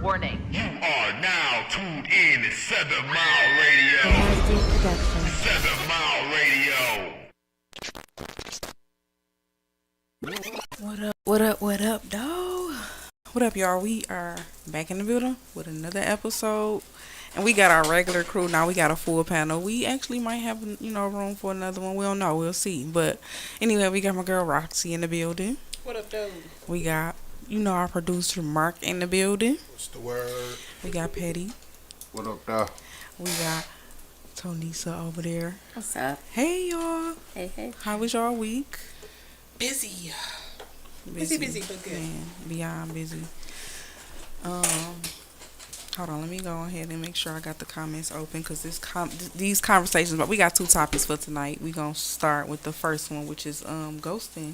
Warning. You are now tuned in to 7 Mile Radio. Production. 7 Mile Radio. What up, dog? What up, y'all? We are back in the building with another episode. And we got our regular crew. Now we got a full panel. We actually might have, room for another one. We don't know. We'll see. But anyway, we got my girl Roxy in the building. What up, though? We got, our producer Mark in the building. What's the word? We got Petty. What up, though? We got Tonisa over there. What's up? Hey, y'all. Hey. How was y'all week? Busy, but good. Man, beyond busy. Hold on, let me go ahead and make sure I got the comments open because these conversations. But we got two topics for tonight. We gonna start with the first one, which is ghosting,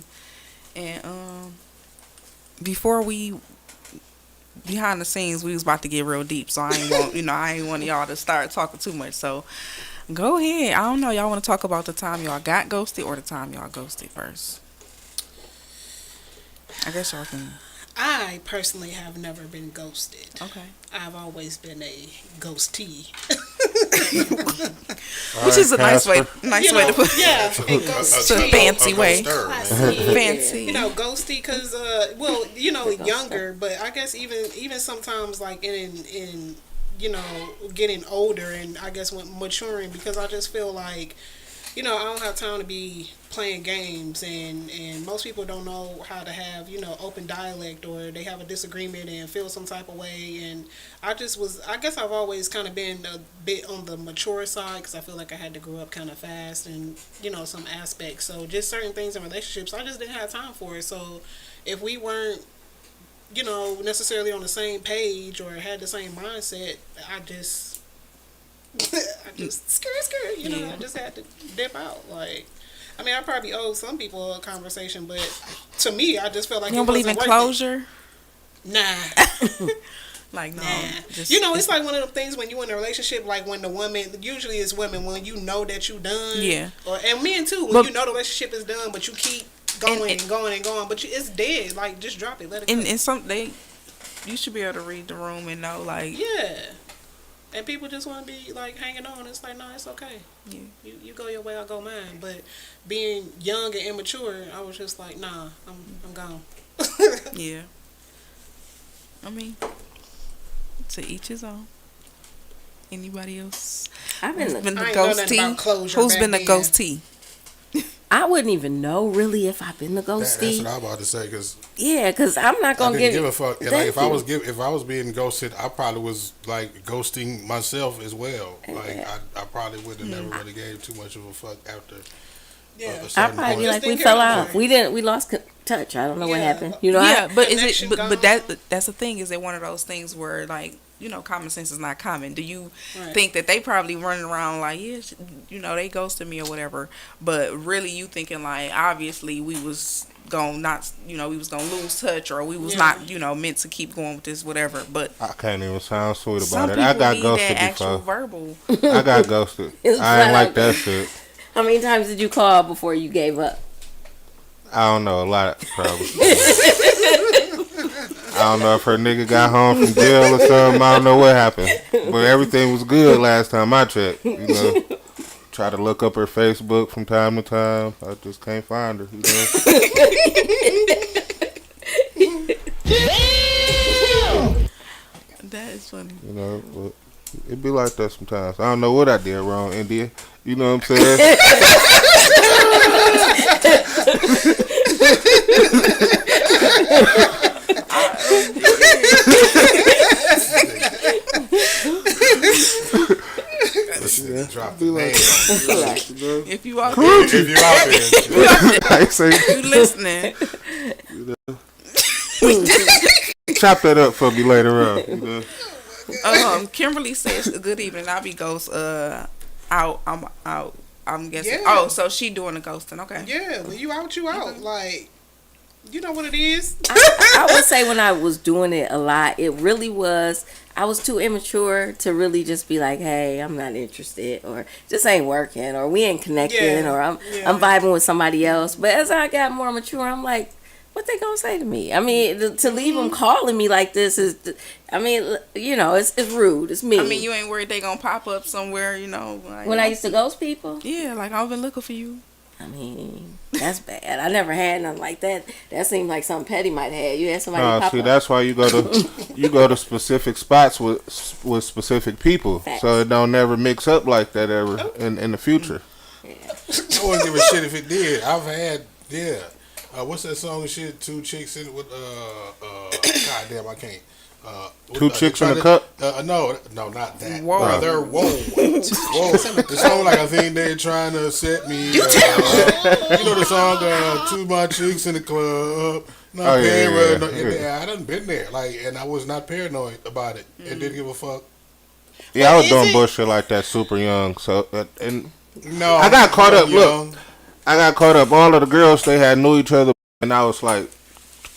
and before we behind the scenes, we was about to get real deep. So I ain't want y'all to start talking too much. So go ahead. I don't know. Y'all want to talk about the time y'all got ghosted or the time y'all ghosted first? I guess y'all can. I personally have never been ghosted. Okay. I've always been a ghostee. Which is a nice way to put it. Yeah, a It's a ghostee. fancy way. Classy. Fancy. Ghosty because, younger, but I guess even sometimes like in getting older and I guess when maturing, because I just feel like, I don't have time to be playing games, and most people don't know how to have, open dialect, or they have a disagreement and feel some type of way. And I guess I've always kind of been a bit on the mature side because I feel like I had to grow up kind of fast and, some aspects. So just certain things in relationships, I just didn't have time for it. So if we weren't, necessarily on the same page or had the same mindset, I just skirt, I just had to dip out. Like, I mean, I probably owe some people a conversation, but to me, I just felt like You don't believe in closure? Nah. Like, no. Nah. Just, it's like one of them things when you in a relationship, like when the woman, usually it's women, when you know that you done. Yeah. And men too, when you know the relationship is done, but you keep going and going, but it's dead. Like, just drop it, let it go. You should be able to read the room and know, like. Yeah. And people just want to be like hanging on. It's like, no, it's okay. Yeah. You go your way, I'll go mine. But being young and immature, I was just like, nah, I'm gone. Yeah. I mean, to each his own. Anybody else? I've been the I ain't know nothing about ghostee? closure Who's back been the then. ghostee? I wouldn't even know really if I've been the That's ghosty. what I was about to say, because Yeah, because I'm not I gonna didn't give a fuck. And, like, Thank you. if I was being ghosted, I probably was like ghosting myself as well. Like, I probably would have never really gave too much of a fuck after. Yeah. A I'd certain probably be point. like, we Just fell think off. We lost touch. I don't know what Yeah. happened. Yeah, but is Connection it? But gone. that's the thing. Is it one of those things where, like, common sense is not common? Do you Right. think that they probably running around like, yeah, they ghosted me or whatever, but really you thinking like, obviously we was gonna we was gonna lose touch, or we was not, meant to keep going with this, whatever. But I can't even sound sweet some about people it. I got need ghosted that actual before. verbal. I got ghosted. It's I ain't flat like out. that shit. How many times did you call before you gave up? I don't know, a lot probably. I don't know if her nigga got home from jail or something. I don't know what happened. But everything was good last time I checked. Try to look up her Facebook from time to time. I just can't find her. That is funny. But it be like that sometimes. I don't know what I did wrong, India. You know what I'm saying? Drop the name. If you out If you out there, I say, you listening, chop that up for me later on. Kimberly says, "Good evening. I'll be ghost. Out. I'm out. I'm guessing. Yeah. Oh, so she doing the ghosting? Okay. Yeah, when you out, you out. Like, you know what it is. I would say when I was doing it a lot, it really was. I was too immature to really just be like, hey, I'm not interested, or just ain't working, or we ain't connecting, Yeah. or I'm Yeah. vibing with somebody else. But as I got more mature, I'm like, what they gonna say to me? I mean, to leave them calling me like this is, I mean, you know, it's rude. It's mean. I mean, you ain't worried they gonna pop up somewhere, you know? Like, when I used to ghost people, yeah, like I've been looking for you. I mean, that's bad. I never had nothing like that. That seemed like something Petty might have. You had somebody No, pop see, up. that's why you go to specific spots with specific people, Facts. so it don't never mix up like that ever in the future. I wouldn't give a shit if it did. I've had, yeah. What's that song and shit? Two chicks in it with, God damn, I can't. Two chicks in a cup? No, not that. Whoa. Brother, whoa. The song like I think they're trying to set me. You know the song, Two My Chicks in the Club. Not Oh, yeah, paranoid. yeah, yeah. I done been there. Like, and I was not paranoid about it. And didn't give a fuck. Yeah, I was is doing it- bullshit like that super young. So and No. I got caught up. Young. Look, I got caught up. All of the girls they had knew each other, and I was like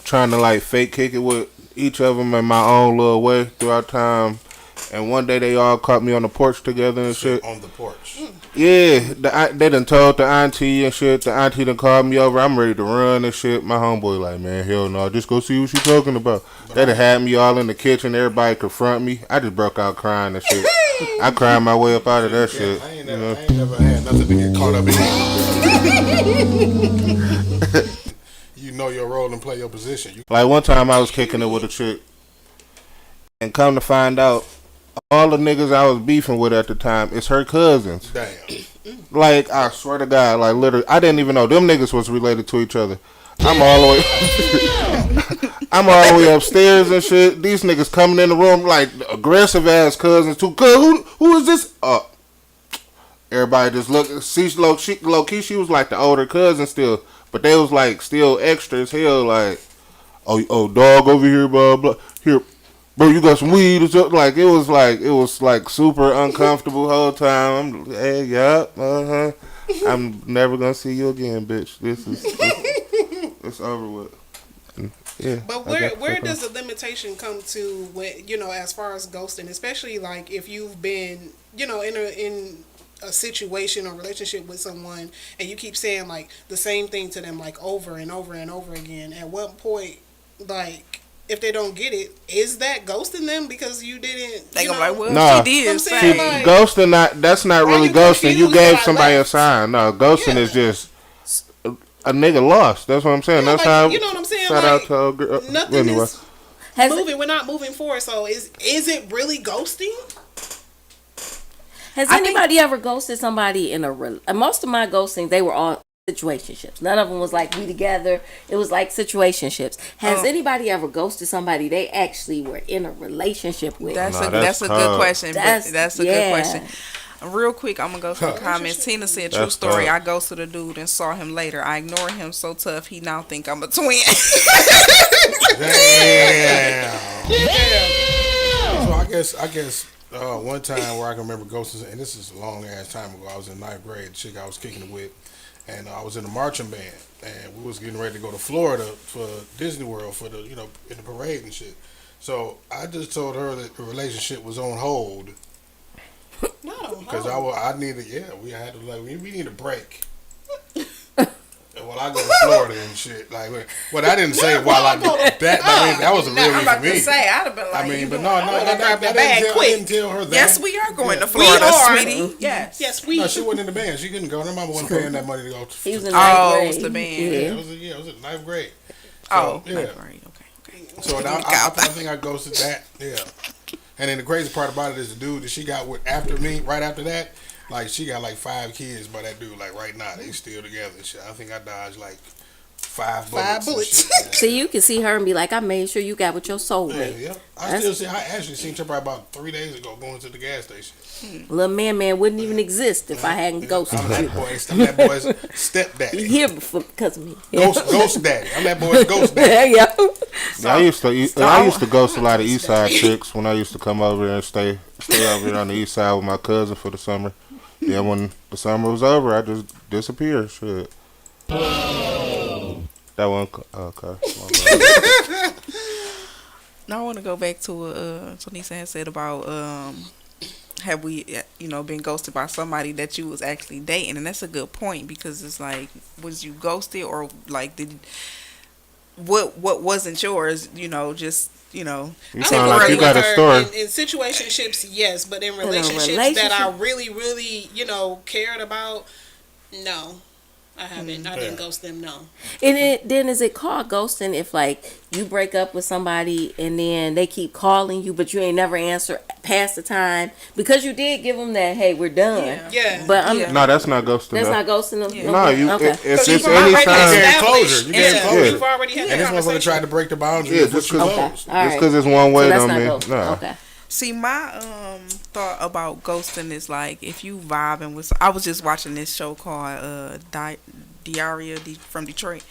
trying to like fake kick it with each of them in my own little way throughout time. And one day they all caught me on the porch together and shit. On the porch. Yeah, they done told the auntie and shit. The auntie done called me over. I'm ready to run and shit. My homeboy like, man, hell no, just go see what she talking about. They done had me all in the kitchen. Everybody confront me. I just broke out crying and shit. I cried my way up out of that shit. I ain't You know? never had nothing to get caught up in. You know your role and play your position. You Like one time I was kicking it with a chick, and come to find out, all the niggas I was beefing with at the time is her cousins. damn. Like I swear to God, like literally, I didn't even know them niggas was related to each other. I'm all the way, I'm all the way upstairs and shit. These niggas coming in the room like aggressive ass cousins too. Who is this? Everybody just look. See, low key, she was like the older cousin still, but they was like still extra as hell. Like, oh, dog over here, blah blah. Here, bro, you got some weed or something? Like it was like super uncomfortable whole time. I'm hey, yup, I'm never gonna see you again, bitch. It's over with. Yeah. But where does the limitation come to when, you know, as far as ghosting, especially like if you've been, you know, in a situation or relationship with someone and you keep saying like the same thing to them like over and over and over again, at what point, like, if they don't get it, is that ghosting them because you didn't? They you gonna know, like, well, Nah. she did. I'm say. saying, See, like- ghosting that's not Why really you ghosting. You confused gave that I somebody a left? sign. No, ghosting Yeah. is just a nigga lost. That's what I'm saying. Yeah, That's like, how. you know what I'm saying? Shout Like, out to a girl. nothing Anyway. is Has moving. We're not moving forward. So is it really ghosting? Has anybody ever ghosted somebody in a most of my ghosting, they were all situationships. None of them was like we together. It was like situationships. Has anybody ever ghosted somebody they actually were in a relationship with? That's Nah, a that's good tough. question. That's a yeah. good question. Real quick, I'm gonna go through the comments. Tina said, "True That's story. tough. I ghosted a dude and saw him later. I ignored him so tough he now think I'm a twin." Damn. So I guess one time where I can remember ghosting, and this is a long ass time ago. I was in ninth grade. The chick I was kicking it with, and I was in a marching band, and we was getting ready to go to Florida for Disney World for the in the parade and shit. So I just told her that the relationship was on hold No, because I needed we had to we need a break. Well, I go to Florida and shit. Like, well, I didn't say while I did that. I mean, that was a real I'm for about me. to say, I'd have been like, I mean, you but doing- no, I would've grabbed the bag I quick. didn't tell her that. Yes, we are going to We Florida, are. sweetie. Yes. Yes, we. No, she wasn't in the band. She couldn't go. Her mama wasn't paying that money to go. He was in Oh, ninth it grade. was the band. Yeah. It was in ninth grade. Oh, yeah. ninth grade. Okay. So now I think I ghosted that. Yeah. And then the crazy part about it is the dude that she got with after me, right after that, like she got like 5 kids by that dude. Like right now, they still together and shit. I think I dodged like 5 bullets. Five bullets. and shit. See, you can see her and be like, I made sure you got with your soul Yeah, mate. yeah. I actually seen her probably about 3 days ago going to the gas station. Little man wouldn't even exist if I hadn't ghosted I'm you. that boy's He stepdaddy. here because of me. Ghost daddy. I'm that boy's ghost daddy. yeah. Yeah, I used to ghost a lot of East Side chicks when I used to come over and stay over here on the East Side with my cousin for the summer. Yeah, when the summer was over, I just disappeared. Shit. That one. Okay. Now I want to go back to what Tonisa had said about have we been ghosted by somebody that you was actually dating, and that's a good point because it's like, was you ghosted or like what wasn't yours, just You I sound would like you agree got with a her story. in situationships, yes, but in a relationships that relationship- I really, really, cared about, no, I haven't. I didn't ghost them. No. And then is it called ghosting if like you break up with somebody and then they keep calling you but you ain't never answer past the time because you did give them that, hey, we're done. Yeah. But I'm Yeah. No, that's not ghosting. that's though. not ghosting them. Yeah. No, you okay. if Because it's you've already any time. established. closure. You gave Yeah, closure. you've already had And that this motherfucker conversation. tried to break the boundaries. Yeah, of what just you Okay. closed. All right. Just because it's one way So that's don't not mean ghosting. no. Okay. See, my thought about ghosting is like if you vibing with. I was just watching this show called Diarrhea from Detroit.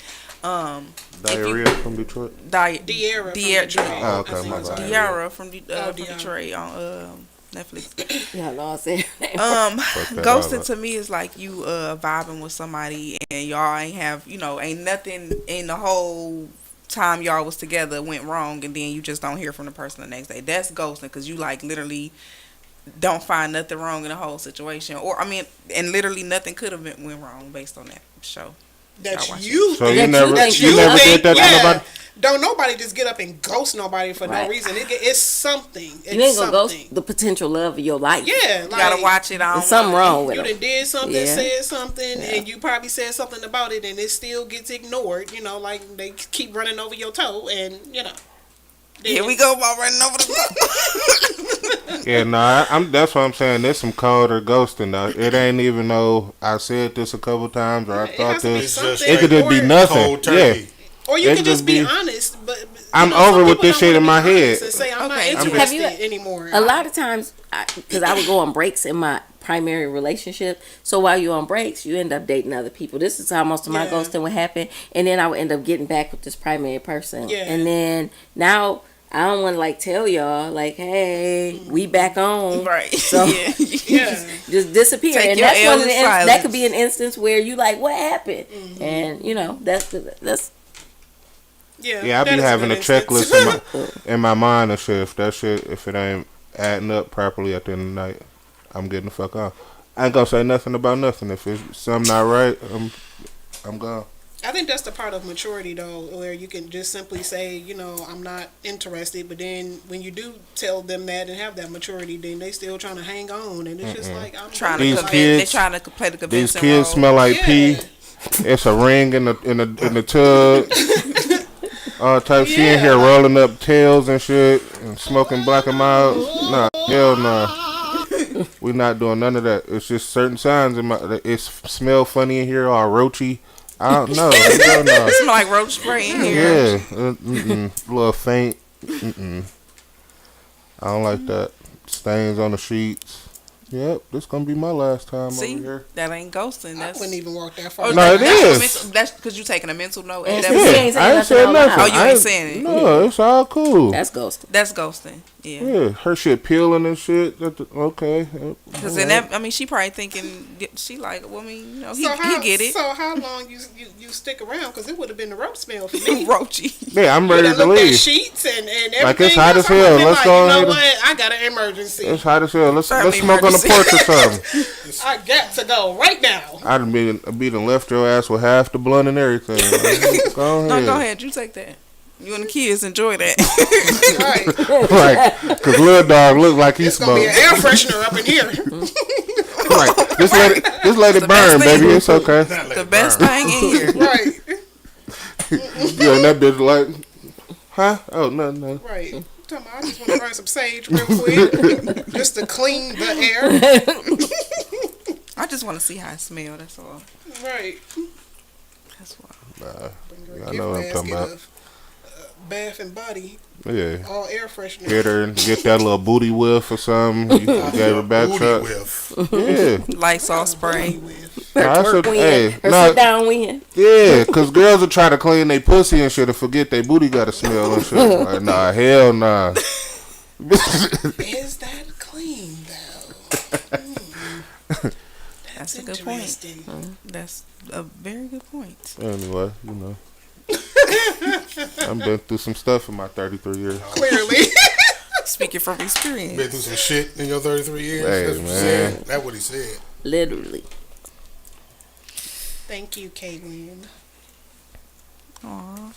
Diarrhea from Detroit. Diarrhea from Detroit. Oh, okay, I think my it's bad. Diarrhea from Diarrhea. Detroit on Netflix. Yeah, no, I said that Ghosting up. to me is like you vibing with somebody and y'all ain't have ain't nothing in the whole time y'all was together went wrong, and then you just don't hear from the person the next day. That's ghosting because you like literally don't find nothing wrong in the whole situation, or and literally nothing could have went wrong based on that show. That I watch you So think. you never think you you never think, did that to yeah. nobody. Don't nobody just get up and ghost nobody for Right. no reason. It's something. It's you ain't gonna something. ghost the potential love of your life. Yeah, You like, gotta watch it. I There's don't something know. wrong with You them. done did something, Yeah. said something, and you probably said something about it, and it still gets ignored. Like they keep running over your toe, and Here we go about running over the Yeah, no, that's what I'm saying. There's some colder ghosting though. It ain't even though I said this a couple times or I It thought has to be this. something, It could just be or- nothing. Cold Yeah. turkey. Or you It can just just be be- honest, but I'm some over with people this don't shit wanna in be my honest head. and say I'm Okay. not Have you- interested anymore. A lot of times, because I would go on breaks in my primary relationship. So while you're on breaks, you end up dating other people. This is how most of my Yeah. ghosting would happen. And then I would end up getting back with this primary person. Yeah. And then now I don't want to like tell y'all like, hey, we back on. right. So Yeah. Yeah, just disappear. Take And your that's L one of in the that silence. could be an instance where you like, what happened? And that's yeah. Yeah, I that be is having a good instance. checklist in my mind and shit. If it ain't adding up properly at the end of the night, I'm getting the fuck off. I ain't gonna say nothing about nothing. If it's something not right, I'm gone. I think that's the part of maturity, though, where you can just simply say, I'm not interested. But then when you do tell them that and have that maturity, then they still trying to hang on, and it's just like I'm Trying These to like, kids- They're trying to play the These convincing kids role. smell like Yeah. pee. It's a ring in the tub. All type. She in here rolling up tails and shit and smoking black and mild. Nah, hell nah. We not doing none of that. It's just certain signs in my. It smell funny in here, all roachy. I don't know. Hell no. Smell like roach spray in here. Yeah, a little faint. I don't like that. Stains on the sheets. Yep, this gonna be my last time See, over here. that ain't ghosting. I That's wouldn't even walk that Oh, far. No, it that's a is. mental- That's because you taking a mental note. And That- she ain't saying I ain't nothing said out loud. nothing. Oh, you I ain't saying it. No, it's all cool. that's ghosting. That's ghosting. Yeah. Yeah, her shit peeling and shit. Okay. Because in that, she probably thinking she like. Well, he how, get it. So how long you stick around? Because it would have been the rope smell for me. Roachy. Yeah, I'm You ready done to looked at leave. sheets and everything. Like, it's hot else. as I would've hell. been Let's like, go you know ahead what? I got an emergency. It's hot as hell. Let's Family smoke on the emergency. porch or something. I got to go right now. I'd be done left your ass with half the blunt and everything. Like, go ahead. No, go ahead. You take that. You and the kids enjoy that. Right. Like, cause little dog look like he It's gonna be smoked. an air freshener up in here. Like, just let it the burn, best thing. baby. It's okay. The best thing in here. Right. Yeah, and that bitch like, huh? Oh no. Right. Talking about, I just want to burn some sage real quick, just to clean the air. I just want to see how it smells. That's all. Right. That's why. Bring her a I gift know what I'm talking basket about. of, Bath and Body, Yeah. all air freshener. Hit her and get that little booty whiff or something. You gave her back Booty shot. whiff. Yeah. Lysol spray. Her I twerk said, win, hey, her no. sit down win. Yeah, cause girls will try to clean their pussy and shit and forget their booty got a smell and shit. Like, nah, hell nah. Is that clean though? That's a good point. Interesting. That's a very good point. Anyway, I've been through some stuff in my 33 years. Clearly. Speaking from experience. Been through some shit in your 33 years. Hey, That's what he man. said. That's what he said. Literally. Thank you, Kaylin. Aw.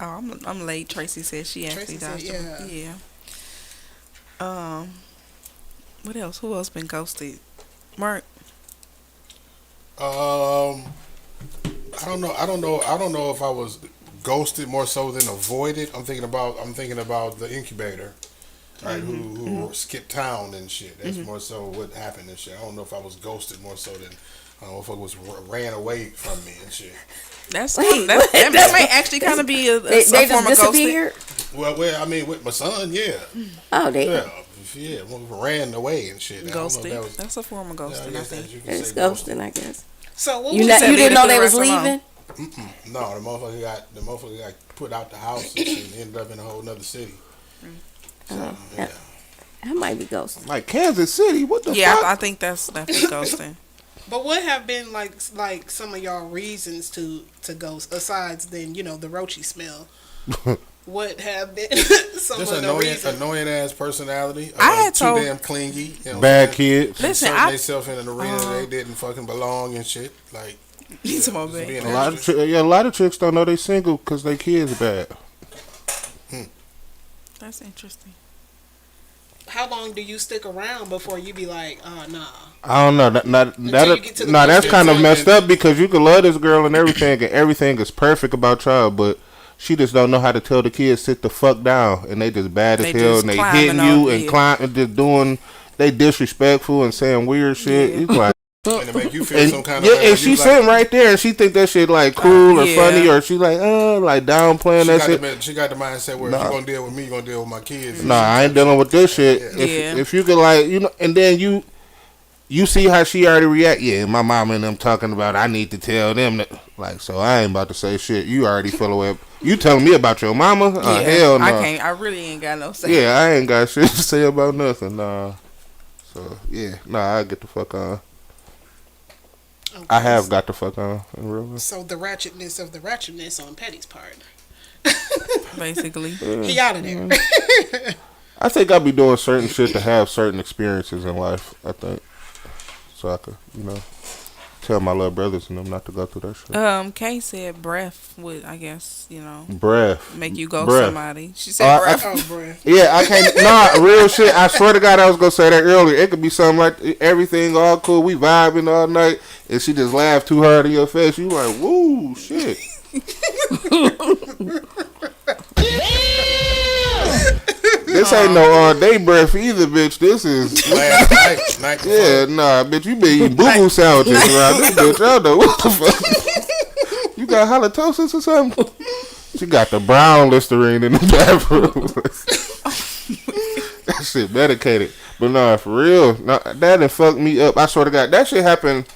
I'm late. Tracy said she actually Tracy dodged said, him. Yeah. What else? Who else been ghosted? Mark. I don't know. I don't know if I was ghosted more so than avoided. I'm thinking about the incubator, right? Who skipped town and shit. That's more so what happened and shit. I don't know if I was ghosted more so than I don't know if it was ran away from me and shit. That may actually kind of be a They form just of ghosting. disappeared. Well, I mean, with my son, yeah, Oh, they. yeah, ran away and shit. I don't know if Ghosting. That's a form of ghosting, I think. you can It's say ghosting, I guess. So what You was didn't know they the was rest alone. leaving. No, the motherfucker got put out the house and shit and ended up in a whole nother city. So, yeah. That might be ghosting. Like Kansas City, what the Yeah, fuck? I think that's definitely ghosting. But what have been like some of y'all reasons to ghost aside than the roachy smell? What have been some Just of the annoying, reasons? annoying ass personality. I had too told- damn clingy. You know what Bad I'm saying? kids. Listen, Inserting themselves in an arena they didn't fucking belong and shit. Like He's a just bad. being A lot of extra. a lot of chicks don't know they single because they kids bad. That's interesting. How long do you stick around before you be like, nah? I don't know. Until you get to the That's ghosting kind of time. messed up because you can love this girl and everything is perfect about y'all, but she just don't know how to tell the kids sit the fuck down, and they just bad as They hell, just and they climbing hitting on you you, and yeah. climbing, just doing. They disrespectful and saying weird shit. Yeah. It's like, And to make you feel and, some kind yeah, of way. and she sitting right there, and she think that shit like cool or yeah. funny, or she like downplaying that shit. She got the mindset where if you gonna deal with me, you gonna deal with my kids. Nah, I ain't dealing with this shit. Yeah. If you could and then you see how she already react. Yeah, my mom and them talking about I need to tell them that. Like, so I ain't about to say shit. You already feel away. You telling me about your mama? Hell no. I can't. I really ain't got no say. Yeah, I ain't got shit to say about nothing. Nah. So yeah, I get the fuck on. Okay. I have got the fuck on in real life. So the ratchetness of the ratchetness on Petty's part. Basically. He out of there. I think I'll be doing certain shit to have certain experiences in life. I think so I could, tell my little brothers and them not to go through that shit. Kay said breath would, I guess, Breath. make you go Breath. somebody. She said breath. Oh, bruh. Yeah, I can't. Nah, real shit. I swear to God, I was gonna say that earlier. It could be something like everything all cool, we vibing all night, and she just laughed too hard in your face. You like, woo, shit. This ain't no all day breath either, bitch. This is Last night before. yeah, nah, bitch. You been eating boo boo sandwiches around this bitch. I don't know what the fuck. You got halitosis or something? She got the brown Listerine in the bathroom. That shit medicated. But nah, for real, nah, that done fucked me up. I swear to God, that shit happened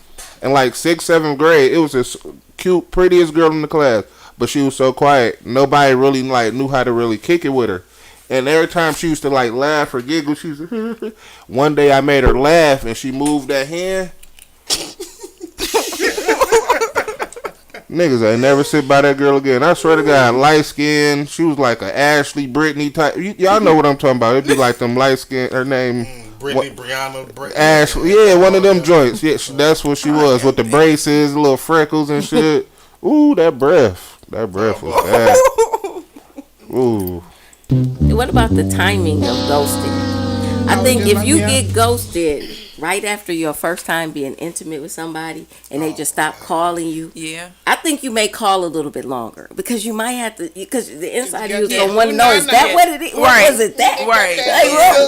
in like 6th, 7th grade. It was this cute, prettiest girl in the class, but she was so quiet. Nobody really knew how to really kick it with her. And every time she used to laugh or giggle, she was one day I made her laugh and she moved that hand. Niggas ain't never sit by that girl again. I swear to God, light skin. She was like a Ashley, Brittany type. Y'all know what I'm talking about. It'd be like them light skin. Her name Brittany, Brianna, Ashley. Yeah, one of them joints. Yeah, that's what she was with the braces, little freckles and shit. Ooh, that breath. That breath was bad. Ooh. What about the timing of ghosting? I think if you get ghosted right after your first time being intimate with somebody and they just stop calling you, Yeah. I think you may call a little bit longer because you might have to, because the inside of you is Yeah, going to want to we know, not is that know. what it is? Right. What was it that? Right.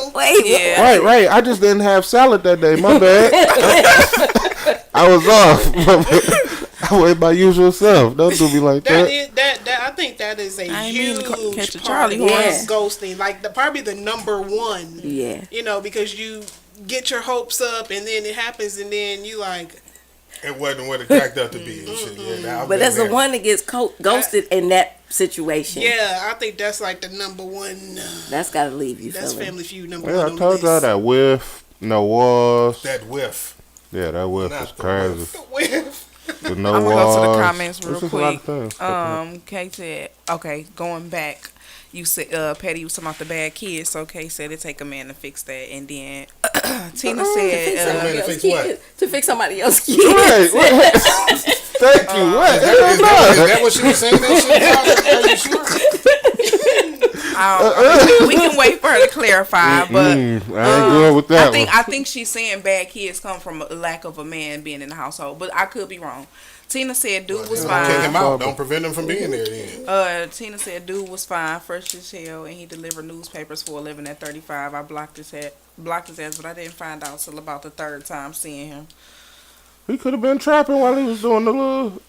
Like, wait. Yeah. Right. I just didn't have salad that day. My bad. I was off. I went my usual self. Don't do me like That that. is that I think that is a I ain't mean to huge catch a part Charlie of horse. ghosting. Like probably the number one. Yeah. Because you get your hopes up and then it happens and then you like. It wasn't what it cracked up to be and shit. Yeah, I've But been that's the there. one that gets ghosted in that situation. Yeah, I think that's like the number one. That's got to leave you That's feeling. Family Feud number Yeah, one. I on told the y'all list. that whiff, no walls. That whiff. Yeah, that whiff Not was the crazy. whiff. Whiff. The no I'm gonna walls. go to the comments It's real just a lot of quick. things. Kay said, okay, going back, you said Patty was talking about the bad kids, so Kay said it take a man to fix that, and then Tina To fix said, man to somebody fix else's what? kids. To fix somebody else's kids. Right. Thank you. What? Is Hell that, no. is that what she was saying? That shit about? Are you sure? We can wait for her to clarify, but I ain't going with that I think she's saying bad kids come from a lack of a man being in the household, but I could be wrong. Tina said dude was Kick fine. him out. Don't prevent him from being there then. Tina said dude was fine, fresh as hell, and he delivered newspapers for a living at 35. I blocked his ass, but I didn't find out till about the third time seeing him. He could have been trapping while he was doing the little.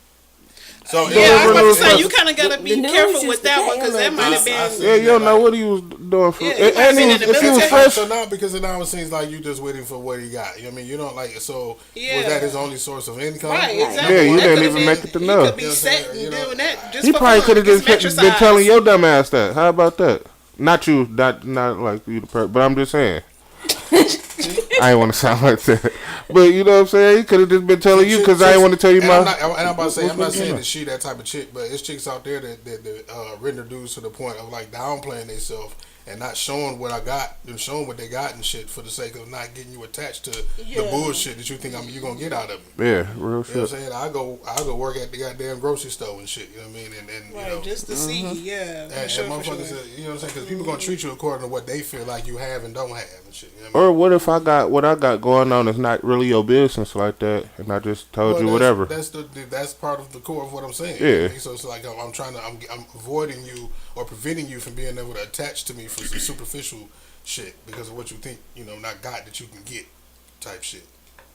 So Yeah, I was about to say News you kind of gotta be the news careful used with to that pay one because that him might have I been. see. Yeah, you don't know what he was doing for. Yeah, he might have and been he in the if he was military. fresh, So now, because it now it seems like you just waiting for what he got. You know what I mean? You don't like it. So Yeah. was that his only source of income? Right, exactly. Yeah, you That didn't could've even been- make it to he know. could be You know what I'm set saying? and You know. doing that just he for probably fun, could have get just some been telling exercise. your dumb ass that. How about that? Not you, not like you, but I'm just saying. I ain't want to sound like that, but you know what I'm saying. He could have just been telling you because I ain't want to tell you And my. I'm about to say, I'm not saying Yeah. that she that type of chick, but it's chicks out there that render dudes to the point of like downplaying themselves and not showing what I got and showing what they got and shit for the sake of not getting you attached to the bullshit that you think you gonna get out of it. Yeah, real You know what I'm shit. saying? I go work at the goddamn grocery store and shit. You know what I mean? And Right, you know. just to see, yeah, And, for sure, and for sure. motherfuckers, you know what I'm saying? Because people gonna treat you according to what they feel like you have and don't have and shit. You know what I mean? Or what if I got what I got going on is not really your business like that, and I just told Well, you whatever. That's part of the core of what I'm saying. Yeah. So it's like I'm avoiding you or preventing you from being able to attach to me for some superficial shit because of what you think not got that you can get type shit.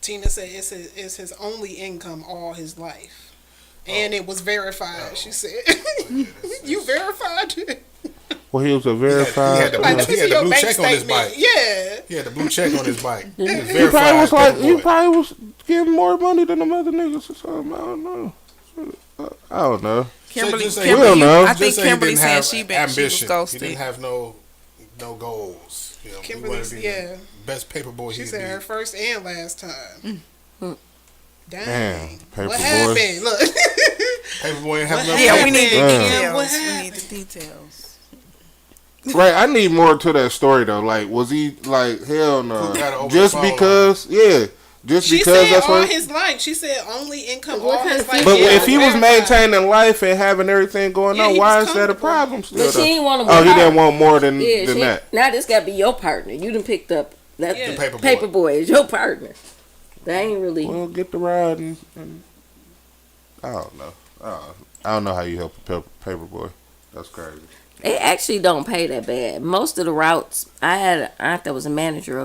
Tina said it's his only income all his life, and it was verified. She said, "You verified it." Well, he was a He verified. had the Like, blue, let me he see had the your blue bank check on his statement. bike. Yeah. He had the blue check on his bike. He was He probably verified. was like paperboy. he probably was getting more money than them other niggas or something. I don't know. I don't know. Kimberly, Just say- We don't know. I Just think say he Kimberly didn't said have she was ambition. He ghosted. didn't have no goals. You know, he wanted Kimberly's to be yeah. the best paperboy She he said her be. first and last time. Dang. Damn, paper What boy. happened? Look. Paperboy ain't have What enough. Yeah, we need the Damn. What details. We happened? need the details. Right, I need more to that story though. Like, was he like hell no? Who got it over Just the phone because, yeah, just She because said that's all what. his life. She said only income What all kind his of life. But Yeah, if he was verified. maintaining life and having everything going Yeah, on, he why was is that a comfortable. problem still? But she though? didn't want to. Oh, he didn't want more than Yeah, than that. now this got to be your partner. You done picked up that Yeah. The paperboy. paperboy is your partner. That ain't really. Well, get the ride and I don't know. I don't know how you help a paper boy. That's crazy. They actually don't pay that bad. Most of the routes, I had an aunt that was a manager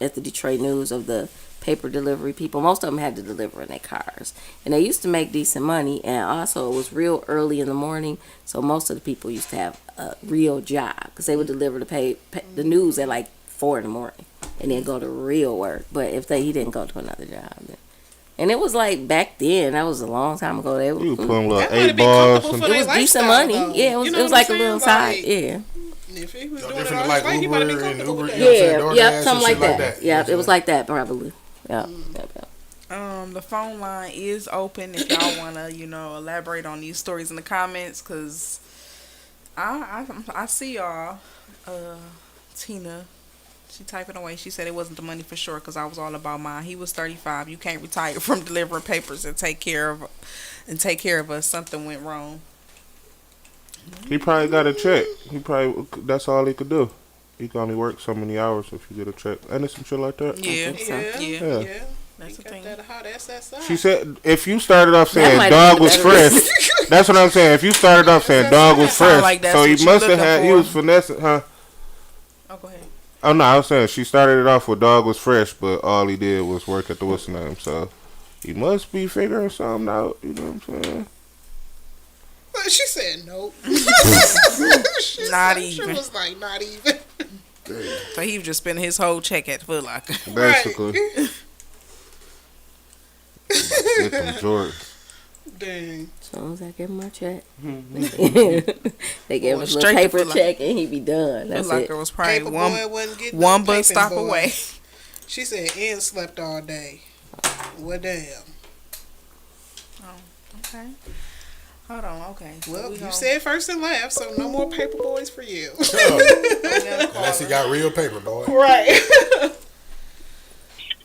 at the Detroit News of the paper delivery people. Most of them had to deliver in their cars, and they used to make decent money. And also, it was real early in the morning, so most of the people used to have a real job because they would deliver the news at like 4 in the morning, and then go to real work. But if he didn't go to another job, then. And it was like back then. That was a long time ago. They You were, putting little That might have 8 been balls. comfortable And, for it their was decent lifestyle, money. though. Yeah, it was. You know It was what like a I'm little saying? side. Like, Yeah. If he was No doing it different all than his like life, he might have been Uber and comfortable with Uber. that. You know what I'm saying? Yeah, DoorDash yep, and something like shit like that. that. Yeah, You know it was what I'm like that probably. Yeah. The phone line is open if y'all wanna, elaborate on these stories in the comments, cause I see y'all. Tina, she typing away. She said it wasn't the money for sure, cause I was all about mine. He was 35. You can't retire from delivering papers and take care of us. Something went wrong. he probably got a check. That's all he could do. He can only work so many hours if you get a check. And it's some shit like that. Yeah, think so. Yeah, Yeah. yeah. That's He the got thing. that hot SSI. She said if you started off That saying might dog have was been better. fresh, that's what I'm saying. If you started off saying dog was Sound fresh, like that's so he what you must have looking had. He for. was finessing, huh? Oh, go ahead. Oh no, I was saying she started it off with dog was fresh, but all he did was work at the what's the name. So he must be figuring something out. You know what I'm saying? She said nope. Not She even. was like, not even. So he was just spending his whole check at Foot Locker. Basically, get them Jordans. Dang. As soon as I give him my check, Mm-hmm. they gave him a Straight little to paper Foot Locker. check and he be done. Foot That's Locker it. was probably Paper one boy wasn't getting one no bus paping stop boy. away. She said, and slept all day. Well, damn. Okay. Hold on. Okay. So Well, we you gonna- said first and last, so no more paper boys for you. Unless he got real paper, boy. Right.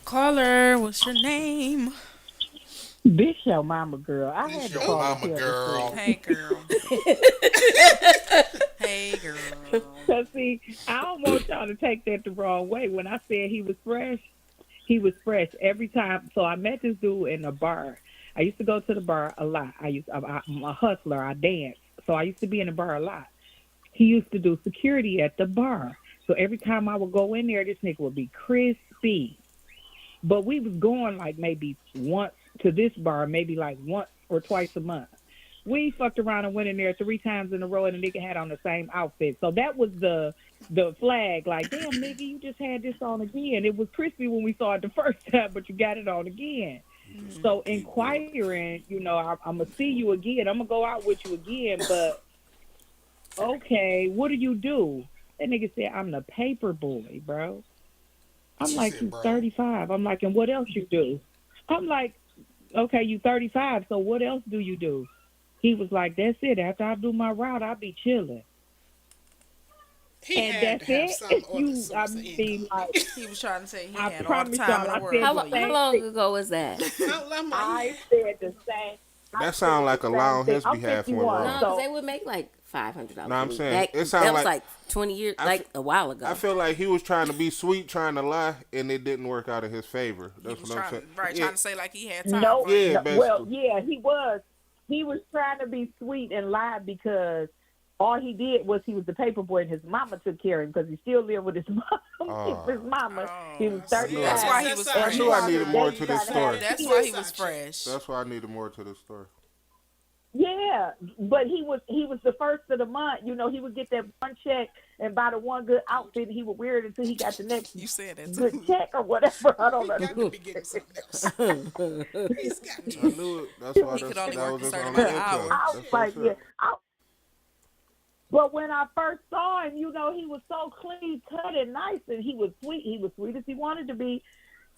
Caller, what's your name? This your mama girl. I This had to your call mama and tell the girl. truth. Hey, girl. Hey, girl. Cause see, I don't want y'all to take that the wrong way. When I said he was fresh every time. So I met this dude in a bar. I used to go to the bar a lot. I'm a hustler. I dance, so I used to be in the bar a lot. He used to do security at the bar. So every time I would go in there, this nigga would be crispy. But we was going like maybe once to this bar, maybe like once or twice a month. We fucked around and went in there 3 times in a row, and the nigga had on the same outfit. So that was the flag. Like, damn, nigga, you just had this on again. It was crispy when we saw it the first time, but you got it on again. So inquiring, I'm gonna see you again. I'm gonna go out with you again, but okay, what do you do? That nigga said, I'm the paper boy, bro. I'm She like, said, you bro. 35. I'm like, and what else you do? I'm like, okay, you 35, so what else do you do? He was like, that's it. After I do my route, I'll be chilling. He And had that's to have it. some other You, I source of mean, income. like, He was trying to say he I had all the promise time y'all, in the I world. said How, the how same long thing. ago was that? I'm like, I said the same. I That sound said like the a same lie on thing. his I'm behalf when 51, No, wrong. because so they would make like $500 No, a I'm week. saying, That, it sound that was like- like 20 years, I like fe- a while ago. I feel like he was trying to be sweet, trying to lie, and it didn't work out in his favor. He That's was what I'm trying, saying. right, Yeah, trying to say like he had time no, for Yeah, you. no, well, basically. yeah, he was. He was trying to be sweet and lie because all he did was he was the paper boy and his mama took care of him because he still lived with his mom. His mama. He was Oh, 35. that's why he was I fresh. knew I needed more to this story. That's why he was fresh. That's why I needed more to the story. Yeah, but he was the first of the month. He would get that one check and buy the one good outfit. And he would wear it until he got the next You said that good too. check or whatever. I don't he got to know. be getting something else. He's got I to. knew it. That's why He could that only was work a his certain only amount of income. hours. I was That's for like, sure. yeah. But when I first saw him, he was so clean cut and nice, and he was sweet. He was sweet as he wanted to be.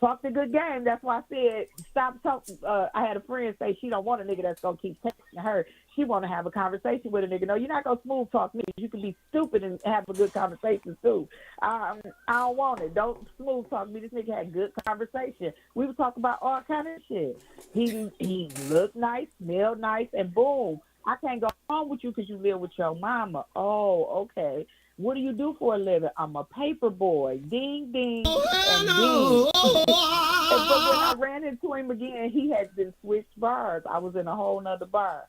Talked a good game. That's why I said stop talking. I had a friend say she don't want a nigga that's gonna keep texting her. She want to have a conversation with a nigga. No, you're not gonna smooth talk me. You can be stupid and have a good conversation too. I don't want it. Don't smooth talk me. This nigga had good conversation. We would talk about all kind of shit. He looked nice, smelled nice, and boom. I can't go home with you because you live with your mama. Oh, okay. What do you do for a living? I'm a paper boy. Ding, ding, and ding. But when I ran into him again, he had been switched bars. I was in a whole nother bar.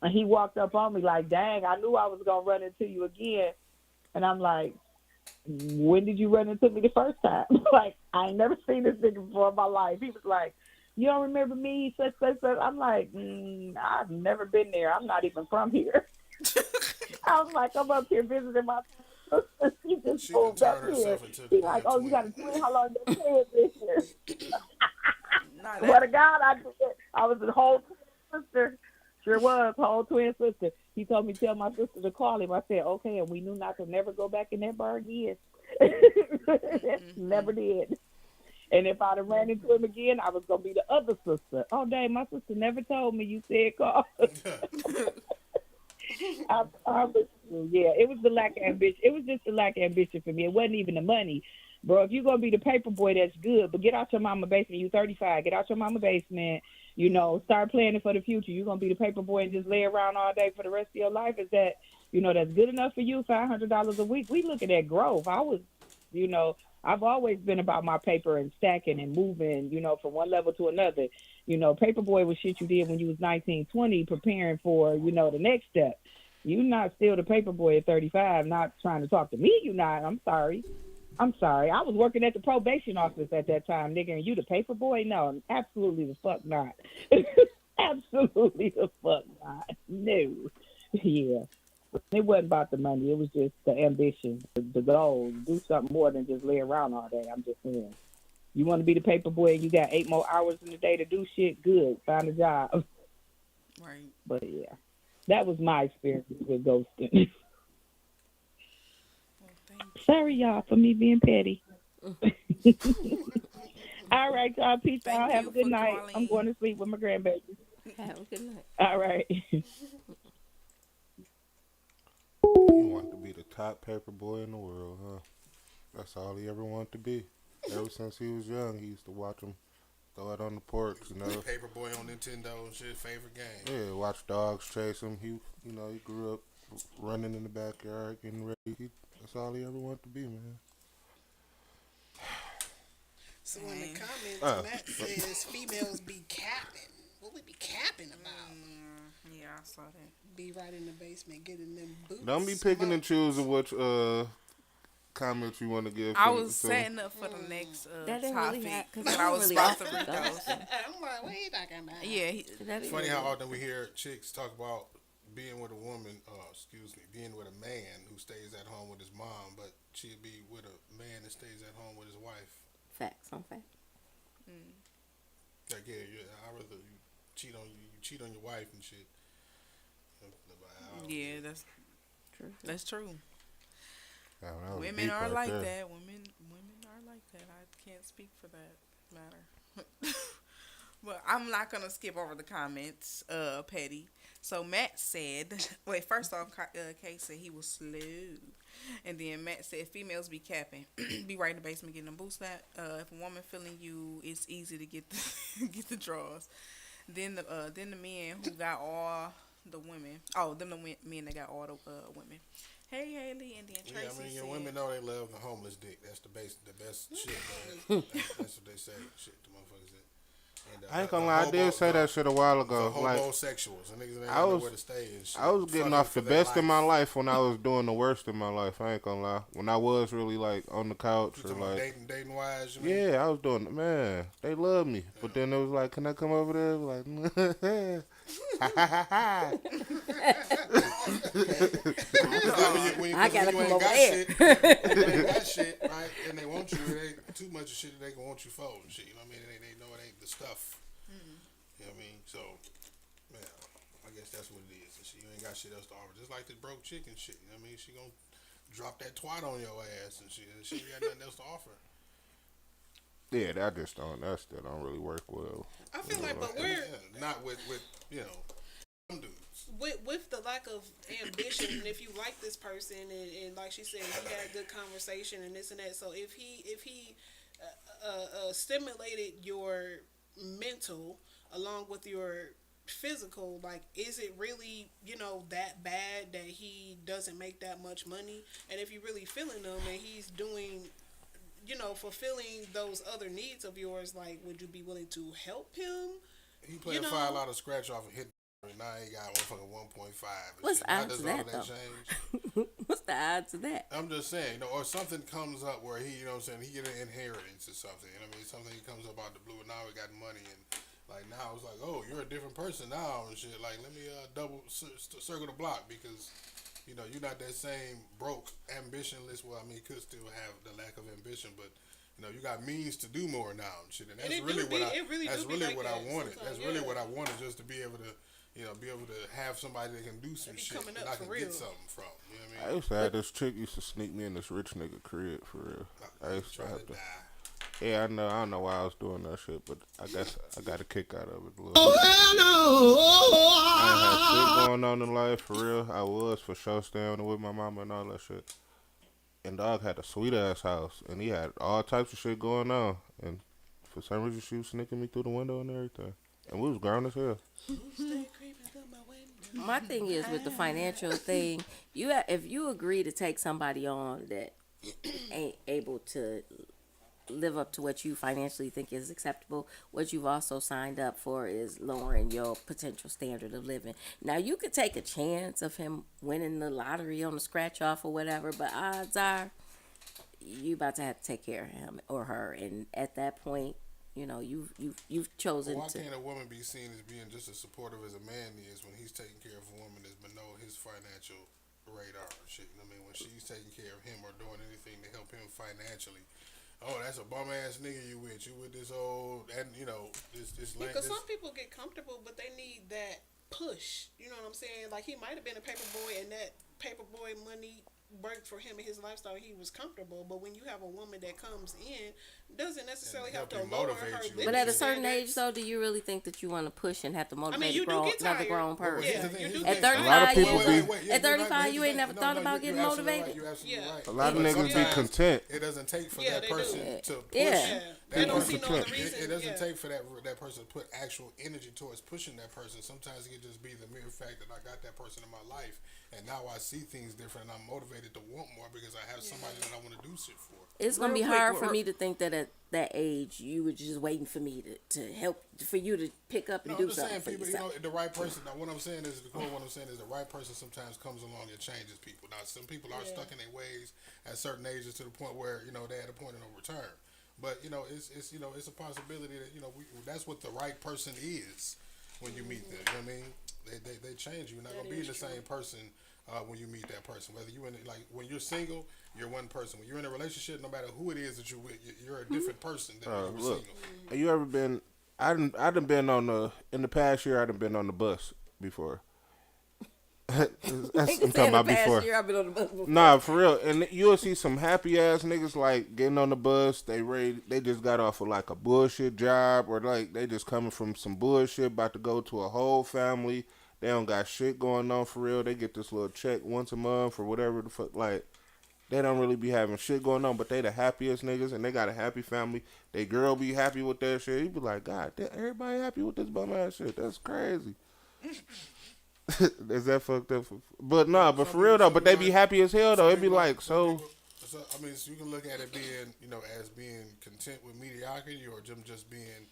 And he walked up on me like, dang, I knew I was going to run into you again. And I'm like, when did you run into me the first time? Like, I ain't never seen this nigga before in my life. He was like, you don't remember me? Such. I'm like, I've never been there. I'm not even from here. I was like, I'm up here visiting my sister. She just She moved done up turned here. herself into He's the like, damn oh, you got a twin. twin? How long you been this year? Not Swear to that. God, I was a whole twin sister. Sure was, whole twin sister. He told me tell my sister to call him. I said, okay, and we knew not to never go back in that bar again. Never did. And if I'd have ran into him again, I was gonna be the other sister. Oh, dang, my sister never told me you said call. I promise you, yeah, it was the lack of ambition. It was just the lack of ambition for me. It wasn't even the money, bro. If you're gonna be the paper boy, that's good. But get out your mama basement. You 35. Get out your mama basement. Start planning for the future. You're gonna be the paper boy and just lay around all day for the rest of your life. Is that, that's good enough for you? $500 a week. We looking at growth. I've always been about my paper and stacking and moving, from one level to another. Paperboy was shit you did when you was 19, 20, preparing for, the next step. You not still the paperboy at 35, not trying to talk to me, you not. I'm sorry. I was working at the probation office at that time, nigga, and you the paperboy? No, absolutely the fuck not. Absolutely the fuck not. No. Yeah. It wasn't about the money. It was just the ambition, the goal. Do something more than just lay around all day. I'm just saying. You want to be the paper boy and you got 8 more hours in the day to do shit? Good. Find a job. Right. But, yeah. That was my experience with ghosting. Well, thank you. Sorry, y'all, for me being petty. All right, y'all. Peace Thank out. Have you a good for night. calling. I'm going to sleep with my grandbaby. Have a good night. All right. He wanted to be the top paper boy in the world, huh? That's all he ever wanted to be. Ever since he was young, he used to watch him throw it on the porch, you know. Paperboy on Nintendo and shit, favorite game. Yeah, watch dogs chase him. He grew up running in the backyard, getting ready. That's all he ever wanted to be, man. So in the comments, Oh. Matt says females be capping. What we be capping about? Yeah, I saw that. Be right in the basement getting them boots. Don't be picking and choosing which comments you want to give. I was setting up for the next That didn't topic, really happen, 'cause but I I don't was really about to offer read those. those. I'm like, what are you talking about? Yeah, It's funny how often we hear chicks talk about being with a woman, being with a man who stays at home with his mom, but she'd be with a man that stays at home with his wife. Facts on facts. Like, I'd rather you cheat on your wife and shit. yeah, that's True. that's true. Oh, that was Women deep are right like there. that. Women are like that. I can't speak for that matter. But I'm not gonna skip over the comments, Petty. So Matt said, wait, first off, Kay said he was slow, and then Matt said females be capping, be right in the basement getting them boots back. If a woman feeling you, it's easy to get get the draws. Then the men who got all the women. Oh, them the men that got all the women. Hey Haley, and then Tracy Yeah, I mean, your said, women know they love the homeless dick. That's the best shit, man. That's what they say. Shit, the motherfuckers that. And, I ain't gonna lie, I did say that shit a while ago. The Like, homosexuals and niggas that ain't I know was- where to stay and shit. I was getting Fucking off for the their best in my life when I was doing the worst in my life. I ain't gonna lie. When I was really like on the couch You or talking about like, dating wise? You mean? yeah, I was doing it. Man, they love me. But then it was like, can I come over there? Like, When I gotta you come ain't over got there. shit, when you ain't got shit, right? And they want you. It ain't too much of shit that they can want you for and shit. You know what I mean? They know it ain't the stuff. You know what I mean? So, man, I guess that's what it is. And shit, you ain't got shit else to offer. Just like this broke chicken shit. You know what I mean? She gonna drop that twat on your ass and shit. And she ain't got nothing else to offer. yeah, that still don't really work well. I feel like, but we're Yeah, not with some dudes. with the lack of ambition, and if you like this person, and like she said, he had a good conversation and this and that. So if he stimulated your mental along with your physical, like, is it really that bad that he doesn't make that much money? And if you're really feeling them and he's doing fulfilling those other needs of yours, like, would you be willing to help him? He playing $5 scratch off and hit. And now he got fucking 1.5. What's the odds of that, though? Change? What's the odds of that? I'm just saying, or something comes up where he, he get an inheritance or something. You know what I mean? Something comes up out the blue, and now he got money, and like now it's like, oh, you're a different person now and shit. Like, let me double circle the block because you're not that same broke, ambitionless. Well, I mean, you could still have the lack of ambition, but you got means to do more now and shit. And that's really what I wanted. That's really what I wanted, just to be able to. Be able to have somebody that can do some shit and I can get something from. You know what I mean? I used to have this chick used to sneak me in this rich nigga crib for real. I used to have to. Yeah, I know. I don't know why I was doing that shit, but I guess I got a kick out of it a little. I ain't had shit going on in life for real. I was for sure staying with my mama and all that shit. And dog had a sweet ass house, and he had all types of shit going on. And for some reason, she was sneaking me through the window and everything. And we was grown as hell. My thing is with the financial thing, if you agree to take somebody on that ain't able to live up to what you financially think is acceptable, what you've also signed up for is lowering your potential standard of living. Now, you could take a chance of him winning the lottery on the scratch off or whatever, but odds are you about to have to take care of him or her, and at that point, you've chosen why to. Can't a woman be seen as being just as supportive as a man is when he's taking care of a woman that's below his financial radar and shit? You know what I mean? When she's taking care of him or doing anything to help him financially. Oh, that's a bum ass nigga you with this old, and this land. Because some people get comfortable, but they need that push. You know what I'm saying? Like, he might have been a paper boy, and that paper boy money worked for him and his lifestyle. He was comfortable, but when you have a woman that comes in, doesn't necessarily have to lower her living But at a certain standards. age, though, do you really think that you want to push and have to motivate you do get another tired. grown person? Yeah, you do At get tired. 35 years- at 35, you ain't never thought about getting motivated? You're absolutely Yeah. right. A lot of But niggas be sometimes content. It doesn't take for Yeah, that they do. person to push Yeah. They don't see People no other pretend. reason. It doesn't yeah. take for that person to put actual energy towards pushing that person. Sometimes it can just be the mere fact that I got that person in my life, and now I see things different, and I'm motivated to want more because I have somebody that I want to do shit for. It's gonna Real be quick, hard we're- for me to think that at that age you were just waiting for me to help for you to pick up and No, do I'm just something saying, for people, yourself. the right person. Now, what I'm saying is, what I'm saying is, the right person sometimes comes along and changes people. Now, some people are stuck in their ways at certain ages to the point where they at a point of no return. But it's a possibility that that's what the right person is when you meet them. You know what I mean? They change you. You're not gonna be the same person when you meet that person. Whether you when you're single, you're one person. When you're in a relationship, no matter who it is that you're with, you're a different person than when you were Look, single. have you ever been? I done been in the past year. I done been on the bus before. I'm talking about before. Year, I've been on the bus before. Nah, for real. And you'll see some happy ass niggas like getting on the bus. They just got off of like a bullshit job, or like they just coming from some bullshit, about to go to a whole family. They don't got shit going on for real. They get this little check once a month or whatever the fuck. Like, they don't really be having shit going on, but they the happiest niggas, and they got a happy family. They girl be happy with that shit. You be like, God, everybody happy with this bum ass shit. That's crazy. Is that fucked up? But nah, but for real though, but they be happy as hell though. It be like, so you can look at it being, as being content with mediocrity, or just being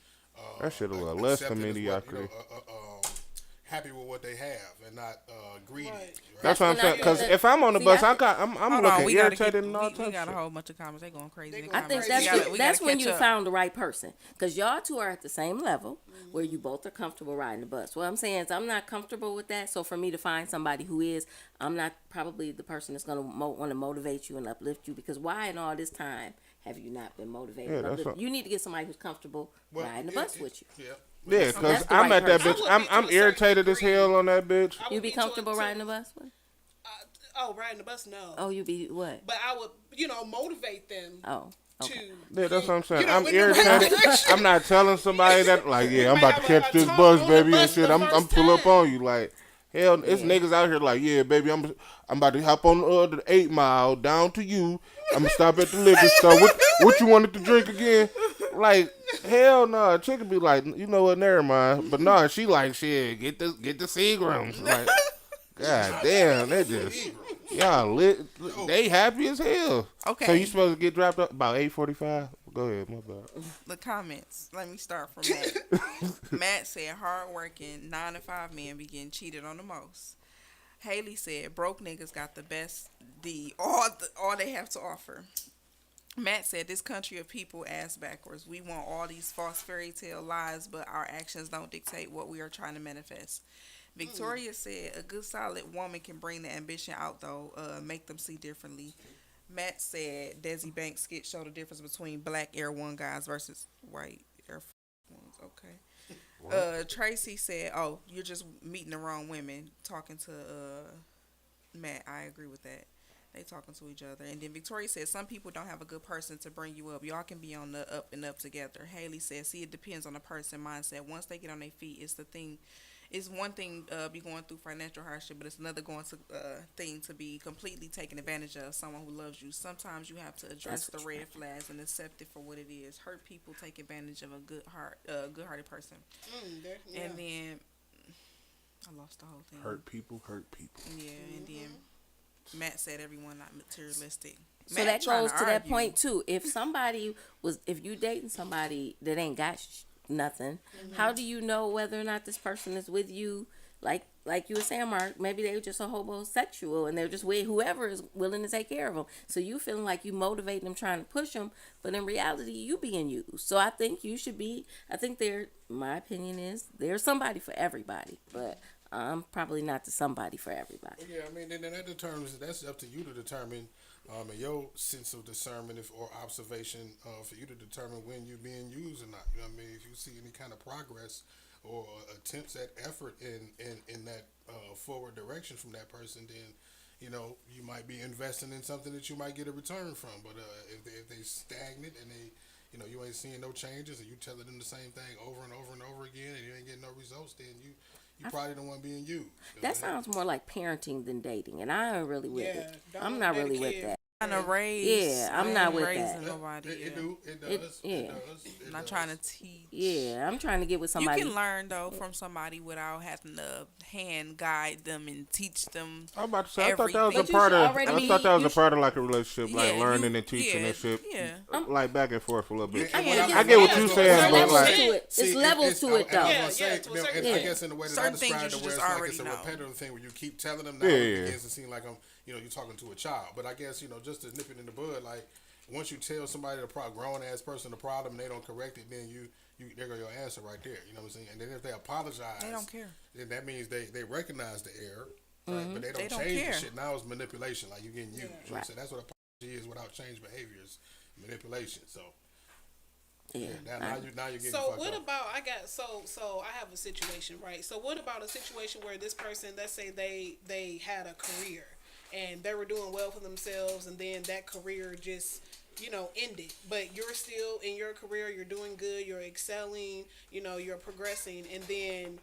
that shit a little less than accepted as mediocrity. happy with what they have and not greedy. Right. That's what I'm And I saying. think Because that- if I'm on the see, bus, I I'm Hold on, looking we gotta irritated and all we types got a of whole bunch of comments. They going crazy. They I think Right. that's when you catch up. found the right person, because y'all two are at the same level where you both are comfortable riding the bus. What I'm saying is I'm not comfortable with that, so for me to find somebody who is, I'm not probably the person that's gonna want to motivate you and uplift you, because why in all this time have you not been motivated? Yeah, and that's uplifted? what- You need to get somebody who's comfortable riding the bus with you. Yeah. Yeah, because That's the I'm right at that person. bitch. I would be to I'm a certain irritated as degree. hell on that bitch. I would You be to a- comfortable to- riding the bus with? riding the bus? No. Oh, you be what? But I would, motivate them Oh, okay. to. Yeah, that's what I'm saying. You know, I'm in the right irritated. direction. I'm not telling somebody that, like, yeah, I'm might about to have catch a this talk bus, on the baby, and bus shit. the I'm first pull up time. on you, like, hell, it's niggas out here like, yeah, baby, I'm about to hop on the 8 Mile down to you. I'm gonna stop at the liquor store. What you wanted to drink again? Like, hell no. A chick would be like, you know what, never mind. But no, she like, shit, get the Seagrams. Like, god damn, they just, y'all lit. They happy as hell. Okay. So you supposed to get dropped up about 8:45? Go ahead, my bad. The comments. Let me start from Matt. Matt said, hardworking 9 to 5 men be getting cheated on the most. Haley said, broke niggas got the best all they have to offer. Matt said, this country of people ass backwards. We want all these false fairy tale lies, but our actions don't dictate what we are trying to manifest. Victoria said, a good solid woman can bring the ambition out though, make them see differently. Matt said, Desi Banks skit showed the difference between black Air One guys versus white Air Ones. Okay. Tracy said, oh, you're just meeting the wrong women. Talking to Matt, I agree with that. They talking to each other. And then Victoria said, some people don't have a good person to bring you up. Y'all can be on the up and up together. Haley said, see, it depends on the person mindset. Once they get on their feet, it's one thing be going through financial hardship, but it's another thing to be completely taken advantage of someone who loves you. Sometimes you have to address the red flags and accept it for what it is. Hurt people take advantage of a good-hearted person. Yeah. And then I lost the whole thing. Hurt people. Yeah, and then Matt said everyone not materialistic. So that goes to that point too. If you dating somebody that ain't got nothing, how do you know whether or not this person is with you? Like you were saying, Mark, maybe they're just a homosexual and they're just with whoever is willing to take care of them. So you feeling like you motivate them, trying to push them, but in reality, you being used. So I think you should be. I think my opinion is there's somebody for everybody, but I'm probably not the somebody for everybody. Yeah, I mean, then that's up to you to determine, and your sense of discernment or observation for you to determine when you're being used or not. You know what I mean? If you see any kind of progress or attempts at effort in that forward direction from that person, then you might be investing in something that you might get a return from. But if they stagnant and they you ain't seeing no changes, and you telling them the same thing over and over and over again, and you ain't getting no results, then you probably the one being used. That sounds more like parenting than dating, and I ain't really with Yeah, it. don't I'm not let a really with kid that. Trying to raise. Yeah, I'm I not ain't with raising that. nobody. It yeah. do. It does. yeah. does. I'm not trying to teach. Yeah, I'm trying to get with You somebody. can learn though from somebody without having to hand guide them and teach them. I'm about to say, I thought that was But a you part should of. already- I thought that was you a part of like a relationship, like Yeah, learning you- and teaching yeah, and shit, yeah. like back and forth a little bit. And get I get what you you're saying, saying, but but like, like, it's levels to it, though. I Yeah, was gonna yeah, say, to a certain I extent. guess in the way that Certain I things described you it, where just it's like already it's a know. repetitive thing where you keep telling them, now Yeah, it yeah. begins to seem like you're talking to a child. But I guess just to nip it in the bud, like once you tell somebody grown ass person the problem and they don't correct it, then you there go your answer right there. You know what I'm saying? And then if they apologize, They don't care. Then that means they recognize the error, right? But they don't don't change care. the shit. Now it's manipulation. Like you getting used. You know what I'm Right. saying? That's what apology is without change behaviors, manipulation. So Yeah. now you're getting So fucked what up. about so I have a situation, right? So what about a situation where this person, let's say they had a career and they were doing well for themselves, and then that career just ended, but you're still in your career, you're doing good, you're excelling, you're progressing, and then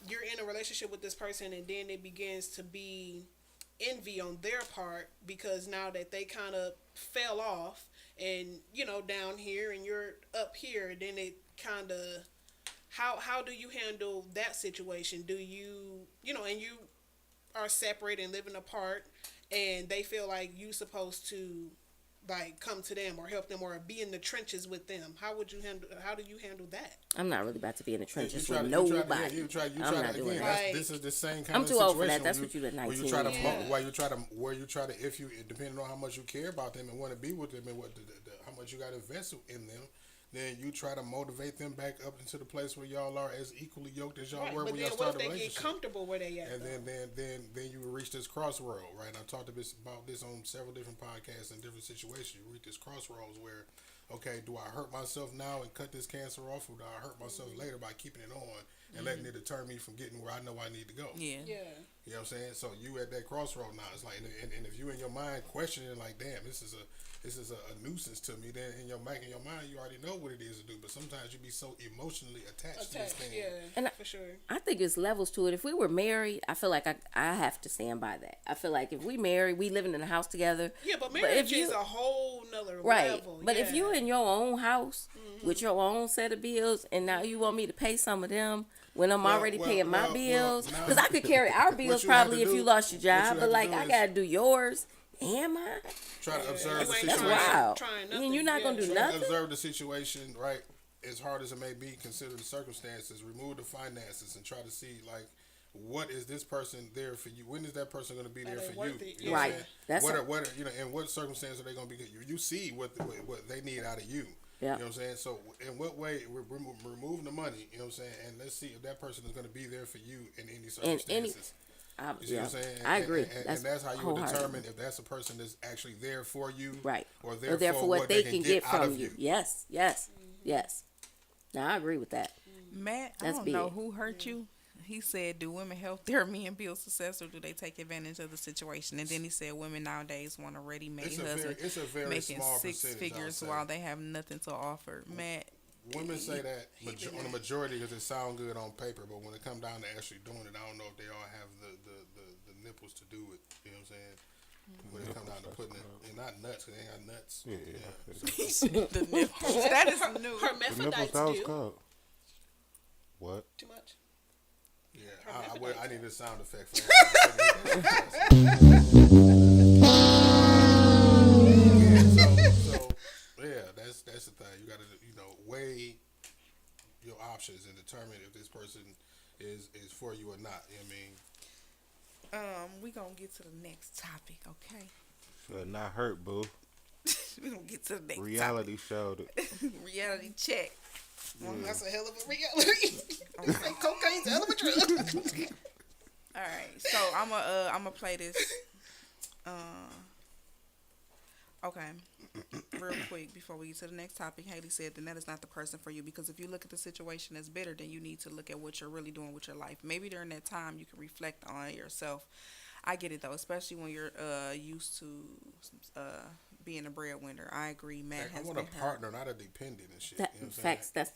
you're in a relationship with this person, and then it begins to be envy on their part because now that they kind of fell off and down here and you're up here, then it kind of how do you handle that situation? Do you and you are separated and living apart, and they feel like you supposed to like come to them or help them or be in the trenches with them? How do you handle that? I'm not really about to be in the trenches You try with to- you nobody. You try I'm not to, doing again, that. Right. this is the same kind I'm of too situation. old for that. That's where what you did, Where 19 you try to, years. where you try to, if you, depending on how much you care about them and want to be with them and how much you got to invest in them, then you try to motivate them back up into the place where y'all are as equally yoked as y'all Right, were but when then y'all what if started the they get relationship. comfortable where they at? And though? then you reach this crossroad, right? I talked about this on several different podcasts and different situations. You reach this crossroads where, okay, do I hurt myself now and cut this cancer off, or do I hurt myself later by keeping it on and letting it deter me from getting where I know I need to go? Yeah. Yeah. You know what I'm saying? So you at that crossroad now. It's like, and if you in your mind questioning like, damn, this is a nuisance to me. Then in your mind, you already know what it is to do. But sometimes you be so emotionally attached to this thing. Yeah, And for sure. I think it's levels to it. If we were married, I feel like I have to stand by that. I feel like if we married, we living in a house together. Yeah, but if marriage you- is a whole nother right. level. But if yeah. you're in your own house with your own set of bills, and now you want me to pay some of them when I'm already paying my bills, now- because I could carry our What bills you have probably to if do- you lost your what you job, have but to like do I is- gotta do yours and mine. Try to observe You the ain't That's situation. wild. trying And you're not gonna do Try to nothing. observe the situation, right? As hard as it may be, consider the circumstances, remove the finances, and try to see like, what is this person there for you? When is that person going to be there they for you? worth it? You know what I'm Right. saying? That's what a- are, in what circumstances are they going to be? You see what they need out of you. Yeah. You know what I'm saying? So in what way we're removing the money? You know what I'm saying? And let's see if that person is going to be there for you in any circumstances. You see what I'm saying? I agree. And that's how you would wholehearted. determine if that's a person that's actually there for you, Right. Or Or there for what they can get out from of you. Yes, yes, yes. Now I agree with that. Matt, I That's don't know big. who hurt you. He said, do women help their men build success, or do they take advantage of the situation? And then he said women nowadays want a ready-made husband It's a very making small six percentage, figures I'll say. while they have nothing to offer. Matt, Women say that on the majority because it sounds good on paper, but when it comes down to actually doing it, I don't know if they all have the nipples to do it. You know what I'm saying? When it comes down to putting it, and not nuts, because they ain't got nuts. Yeah. So, the nipples. That is new. The nipples, Hermaphrodites that was do called. What? too much. yeah, I need a sound effect for that. so yeah, that's the thing. You got to weigh your options and determine if this person is for you or not. You know what I mean? We gonna get to the next topic, okay? Should not hurt, boo. We gonna get to the next Reality showed it. topic. Reality check. That's a hell of a reality. Cocaine's a hell of a drug. All right, so I'm a play this. Okay, real quick before we get to the next topic. Haley said, then that is not the person for you, because if you look at the situation as bitter, then you need to look at what you're really doing with your life. Maybe during that time you can reflect on yourself. I get it though, especially when you're used to being a breadwinner. I agree. Matt I has want a been hurt. partner, not a dependent and shit. That, You know what I'm facts. saying?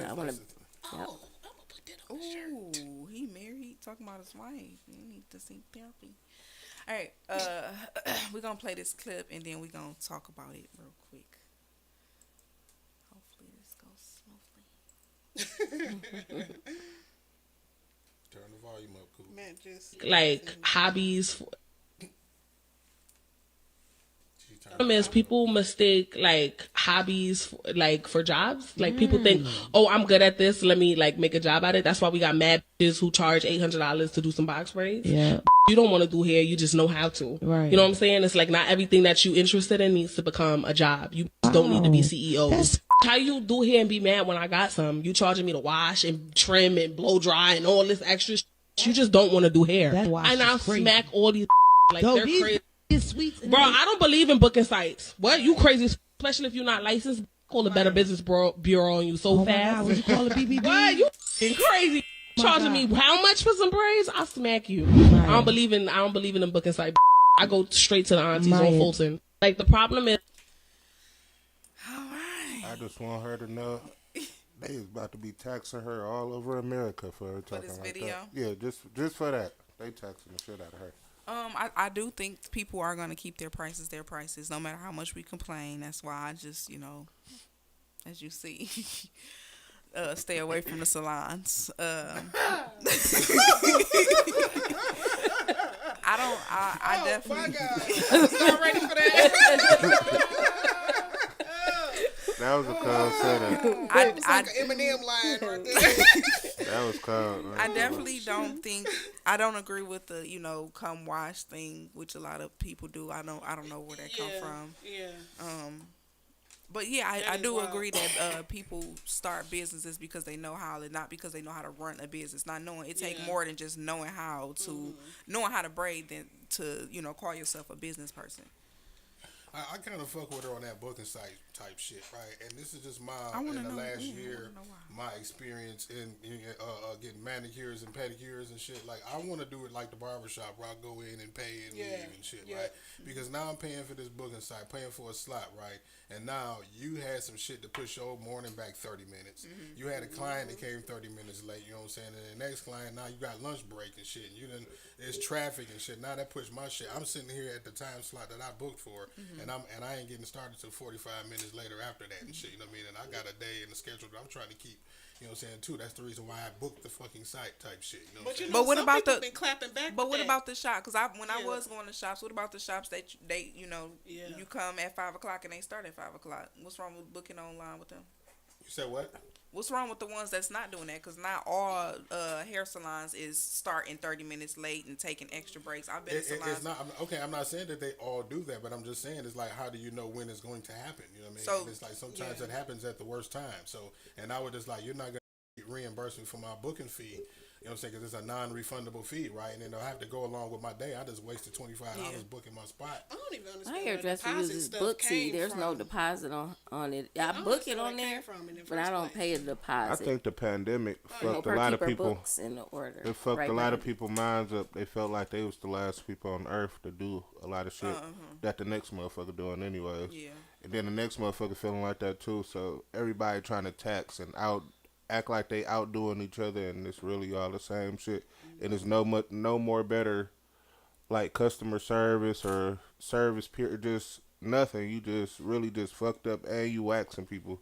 I want to. That's the- Oh, I'm gonna put that on the shirt. Ooh, he married. Talking about his wife. You need to seek therapy. All right, we're gonna play this clip and then we're gonna talk about it real quick. Hopefully this goes smoothly. Turn the volume up, cool. Man, just like hobbies. She turned Problem is people mistake like hobbies like for jobs. Like people think, oh, I'm good at this. Let me like make a job at it. That's why we got mad bitches who charge $800 to do some box braids. Yeah. You don't want to do hair. You just know how to. Right. You know what I'm saying? It's like not everything that you interested in needs to become a job. You don't need to be CEOs. How you do hair and be mad when I got some? You charging me to wash and trim and blow dry and all this extra shit. You just don't want to do hair. That wash And I'll is crazy. smack all these like Yo, they're these crazy. sweets. Bro, I don't believe in booking sites. What? You crazy, especially if you're not licensed. Call the Better Business Bureau on you so Oh my fast. God, what you call it, BBB? What? You f***ing crazy. My Charging God. me how much for some braids? I'll smack you. Right. I don't believe in them booking site. I go straight to the aunties Right. on Fulton. Like the problem is I just want her to know they is about to be taxing her all over America for her talking this like video? that. Yeah, just for that. They taxing the shit out of her. I do think people are gonna keep their prices, no matter how much we complain. That's why I just, as you see, stay away from the salons. I definitely. my God, I was not ready for that. That was a cold setup. It's like an Eminem line right there. That was cold. Man. I definitely I don't agree with the, come wash thing, which a lot of people do. I don't know where that come from. Yeah. But yeah, I That is do wild. agree that people start businesses because they know how, and not because they know how to run a business. Not knowing it take Yeah. more than just knowing how to braid than to call yourself a business person. I kind of fuck with her on that booking site type shit, right? And this is just I wanna in the know- last I year, wanna know why. my experience in getting manicures and pedicures and shit. Like, I want to do it like the barbershop where I go in and pay and Yeah, leave and shit, yeah. right? Because now I'm paying for this booking site, paying for a slot, right? And now you had some shit to push your morning back 30 minutes. Mm-hmm. You had a client that came 30 minutes late, you know what I'm saying? And the next client, now you got lunch break and shit. And there's traffic and shit. Now that pushed my shit. I'm sitting here at the time slot that I booked for, Mm-hmm. and I ain't getting started till 45 minutes later after that and shit. You know what I mean? And I got a day in the schedule that I'm trying to keep. You know what I'm saying too? That's the reason why I booked the fucking site type shit. You know what I'm But saying? you know, But what some about people the- been clapping back? But with what that. about the shop? Because I Yeah. was going to shops, what about the shops that they Yeah. you come at 5:00 and they start at 5:00? What's wrong with booking online with them? You said what? What's wrong with the ones that's not doing that? Because not all hair salons is starting 30 minutes late and taking extra breaks. I've been to salons. It's not okay. I'm not saying that they all do that, but I'm just saying it's like, how do you know when it's going to happen? You know what I mean? So- And it's like sometimes it happens at the worst time. So, and I would just like, you're not gonna reimburse me for my booking fee. You know what I'm saying? Because it's a non-refundable fee, right? And then I'll have to go along with my day. I just wasted $25 Yeah. booking my spot. I don't even understand. My where hairdresser deposit uses stuff Booksy. came There's no from. deposit on it. I I don't book it understand on where it there, came from in the but I first don't place. pay a I deposit. think the pandemic No, fucked a per lot of keeper people. books in the order. It fucked Right, a lot of right. people's minds up. They felt like they was the last people on earth to do a lot of shit that the next motherfucker doing anyways. Yeah. And then the next motherfucker feeling like that too. So everybody trying to tax and act like they outdoing each other, and it's really all the same shit. And it's no more better like customer service or service period, just nothing. You just really just fucked up and you waxing people.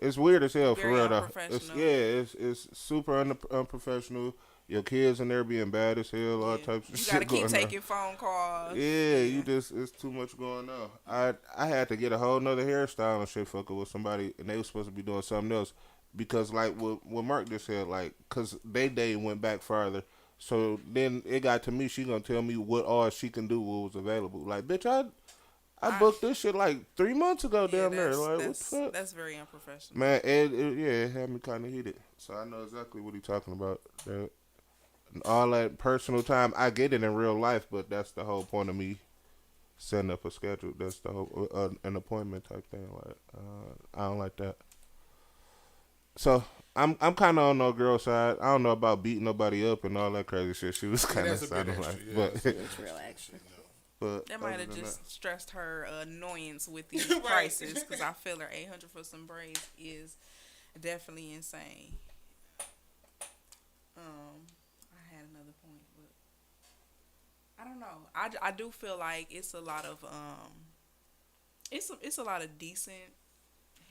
It's weird as hell for Very real though. unprofessional. It's super unprofessional. Your kids in there being bad as hell, all Yeah. types of You shit gotta keep going taking on. phone calls. Yeah, it's too much going on. I had to get a whole nother hairstyle and shit fucking with somebody, and they was supposed to be doing something else because like what Mark just said, like, cause they day went back farther. So then it got to me. She gonna tell me what all she can do, what was available. Like, bitch, I booked this shit like 3 months ago, damn near. Like, what the fuck? That's very unprofessional. Man, it had me kind of heated. So I know exactly what he's talking about. And all that personal time, I get it in real life, but that's the whole point of me setting up a schedule. That's the whole an appointment type thing. Like, I don't like that. So I'm kind of on no girl side. I don't know about beating nobody up and all that crazy shit. She was kind of that's a bit sounding extra, like, yeah, but It's real action. but That might other have than just stressed her annoyance with these Right. prices, because I feel her 800 for some braids is definitely insane. I had another point, but I don't know. I do feel like it's a lot of it's a lot of decent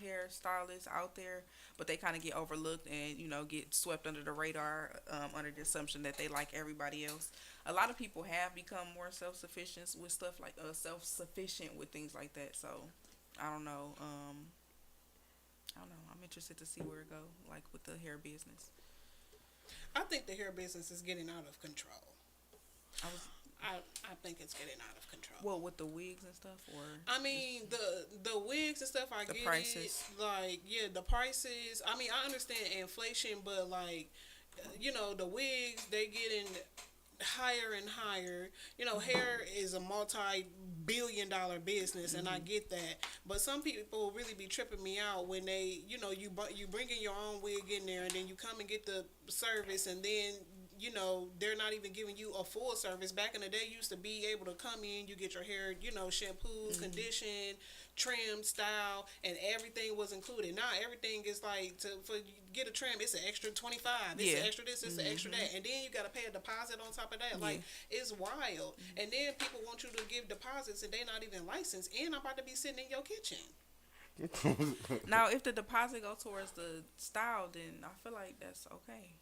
hairstylists out there, but they kind of get overlooked and get swept under the radar under the assumption that they like everybody else. A lot of people have become more self-sufficient with stuff like self-sufficient with things like that. So I don't know. I don't know. I'm interested to see where it go, like with the hair business. I think the hair business is getting out of control. I think it's getting out of control. Well, with the wigs and stuff, or I mean the wigs and stuff. I the get prices. it. Like the prices. I mean I understand inflation, but like the wigs they getting higher and higher. Hair is a multi-billion-dollar business, and I get that. But some people really be tripping me out when they you bringing your own wig in there, and then you come and get the service, and then they're not even giving you a full service. Back in the day, you used to be able to come in, you get your hair, shampoo, condition, trim, style, and everything was included. Now everything is like for you get a trim, it's an extra $25. It's an extra this, it's an extra that, and then you got to pay a deposit on top of that. Like it's wild. And then people want you to give deposits, and they're not even licensed. And I'm about to be sitting in your kitchen. Now, if the deposit go towards the style, then I feel like that's okay.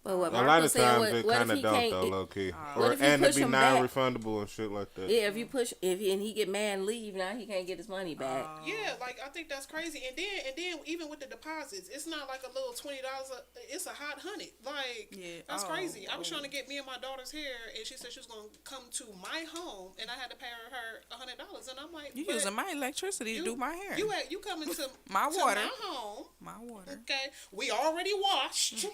But what A Mark lot was of saying, times it what kind if of he don't can't? though, low key, What if you and it push be him back? non-refundable and shit like that. Yeah, if you push, and he get mad and leave, now he can't get his money back. Yeah, like I think that's crazy. And then even with the deposits, it's not like a little $20. It's a hot $100. Like that's crazy. I was trying to get me and my daughter's hair, and she said she was gonna come to my home, and I had to pay her $100. And I'm like, you using my electricity to do my hair? You coming to my water, to my home? My water. Okay, we already washed.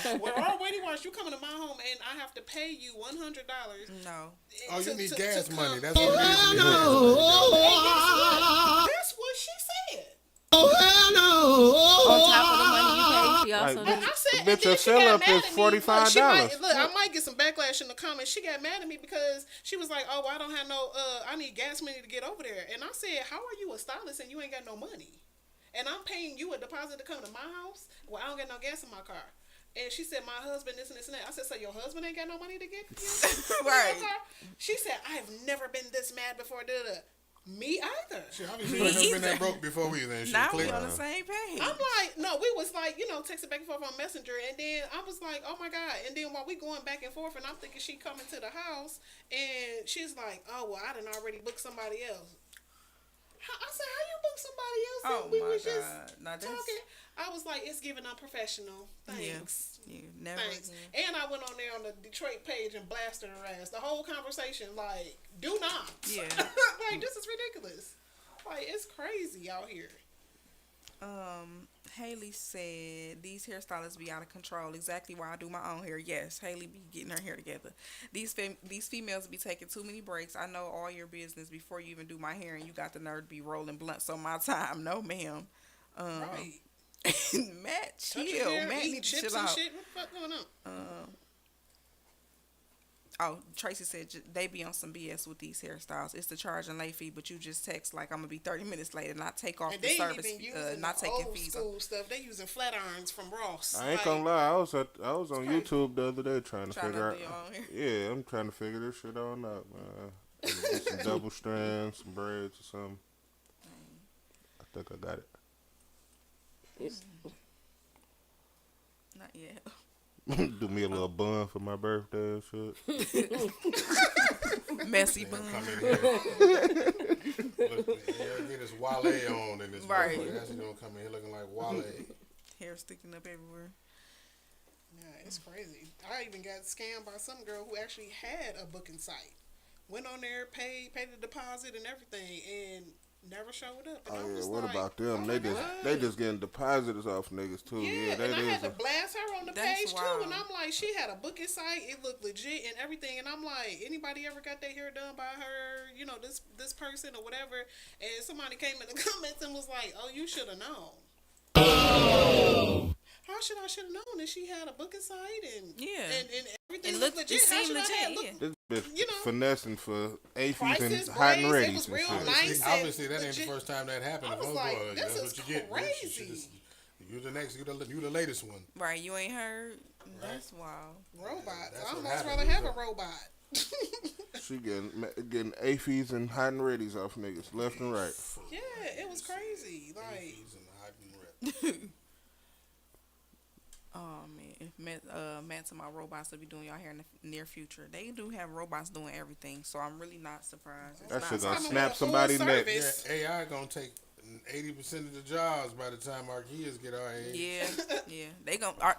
We're already washed. You coming to my home, and I have to pay you $100. No. Oh, you need gas money. Come. That's what it is. That's what she said. On top of the money you pay, she also Like, I said, bitch, and then your she got sell-up mad is at me. Look, $45. Look, I might get some backlash in the comments. She got mad at me because she was like, "Oh, well, I don't have no. I need gas money to get over there." And I said, "How are you a stylist and you ain't got no money? And I'm paying you a deposit to come to my house? Well, I don't got no gas in my car." And she said, "My husband, this and this and that." I said, "So your husband ain't got no money to get you?" Right. She said, "I've never been this mad before." Me either. Shit, obviously, we never been that broke before we then. Now we on the same page. I'm like, no, we was like, texting back and forth on Messenger, and then I was like, oh my God. And then while we going back and forth, and I'm thinking she coming to the house, and she's like, oh, well, I done already booked somebody else. I said, how you book somebody else? Oh And we my was God. just Now that's- talking. I was like, it's giving unprofessional. Thanks. Yeah, never Thanks. again. And I went on there on the Detroit page and blasted her ass. The whole conversation, like, do not. Yeah. Like, this is ridiculous. Like, it's crazy out here. Haley said these hairstylists be out of control. Exactly why I do my own hair. Yes, Haley be getting her hair together. These females be taking too many breaks. I know all your business before you even do my hair, and you got the nerve to be rolling blunts on my time. No, ma'am. Right. Matt, Touch your chill. hair, Matt, eating need to chips chill and out. shit. What the fuck going on? Oh, Tracy said they be on some BS with these hairstyles. It's the charge and late fee, but you just text like I'm gonna be 30 minutes late and not take off And the they ain't service, even using not the taking old fees. school stuff. They using flat irons from Ross. I ain't gonna lie, I was on YouTube the other day trying to Trying figure to do your out. own hair. Yeah, I'm trying to figure this shit on out, man. Get some double strands, some braids or something. I think I got it. Not yet. Do me a little bun for my birthday and shit. Messy Come bun. in here. Look, get this Wale on in this Right. motherfucker. That's gonna come in here looking like Wale. Hair sticking up everywhere. Yeah, it's crazy. I even got scammed by some girl who actually had a booking site. Went on there, paid the deposit and everything, and never showed up. And I Oh yeah, was what like, about them? oh they my just God. they just getting deposits off niggas too. Yeah, Yeah, and that I had is. to blast her on the That's page wild. too, and I'm like, she had a booking site, it looked legit and everything, and I'm like, anybody ever got their hair done by her, this person or whatever, and somebody came in the comments and was like, oh, you should have known. How should I have known that she had a booking site and Yeah. and everything It looked looked- legit? it How seemed should I have legit, looked- This bitch You know. finessing for AFs Prices, and hot and braids, it ready was and real shit. nice. Obviously, that ain't legit. the first time that happened. I was Oh, like, boy, this that's is what you get. crazy. You the next. You the latest one. Right, you ain't heard? That's wild. Robots. That's I what almost happened. rather have a robot. She getting AFEs and hot and readies off niggas left and right. Yeah, it was crazy. Like, He's in the hot and red. Oh man, if Manta My Robots will be doing y'all here in the near future. They do have robots doing everything, so I'm really not surprised. It's That not shit gonna Some snap full somebody's neck. service. Yeah, AI gonna take 80% of the jobs by the time our kids get our age. Yeah, yeah.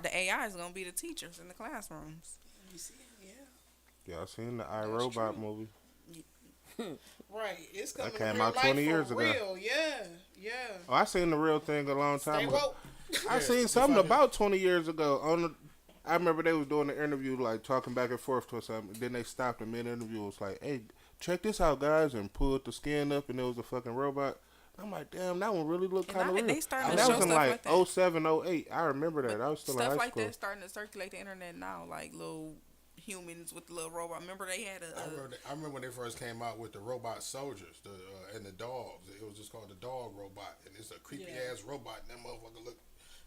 The AI is gonna be the teachers in the classrooms. You see, yeah. Y'all seen the iRobot movie? Right, it's coming came in real out life 20 for years ago. real. Yeah, yeah. Oh, I seen the real thing a long Stay time ago. woke. I seen something about 20 years ago on the. I remember they was doing the interview, like talking back and forth to something. Then they stopped in mid-interview. It was like, "Hey, check this out, guys," and pulled the skin up, and there was a fucking robot. I'm like, damn, that one really looked kind of real. They starting And to that show was in stuff like like that. 07, 08. I remember that. I was still in Stuff high like school. that starting to circulate the internet now, like little humans with the little robot. Remember they had I remember when they first came out with the robot soldiers and the dogs. It was just called the dog robot, and it's a creepy ass robot. And that motherfucker looked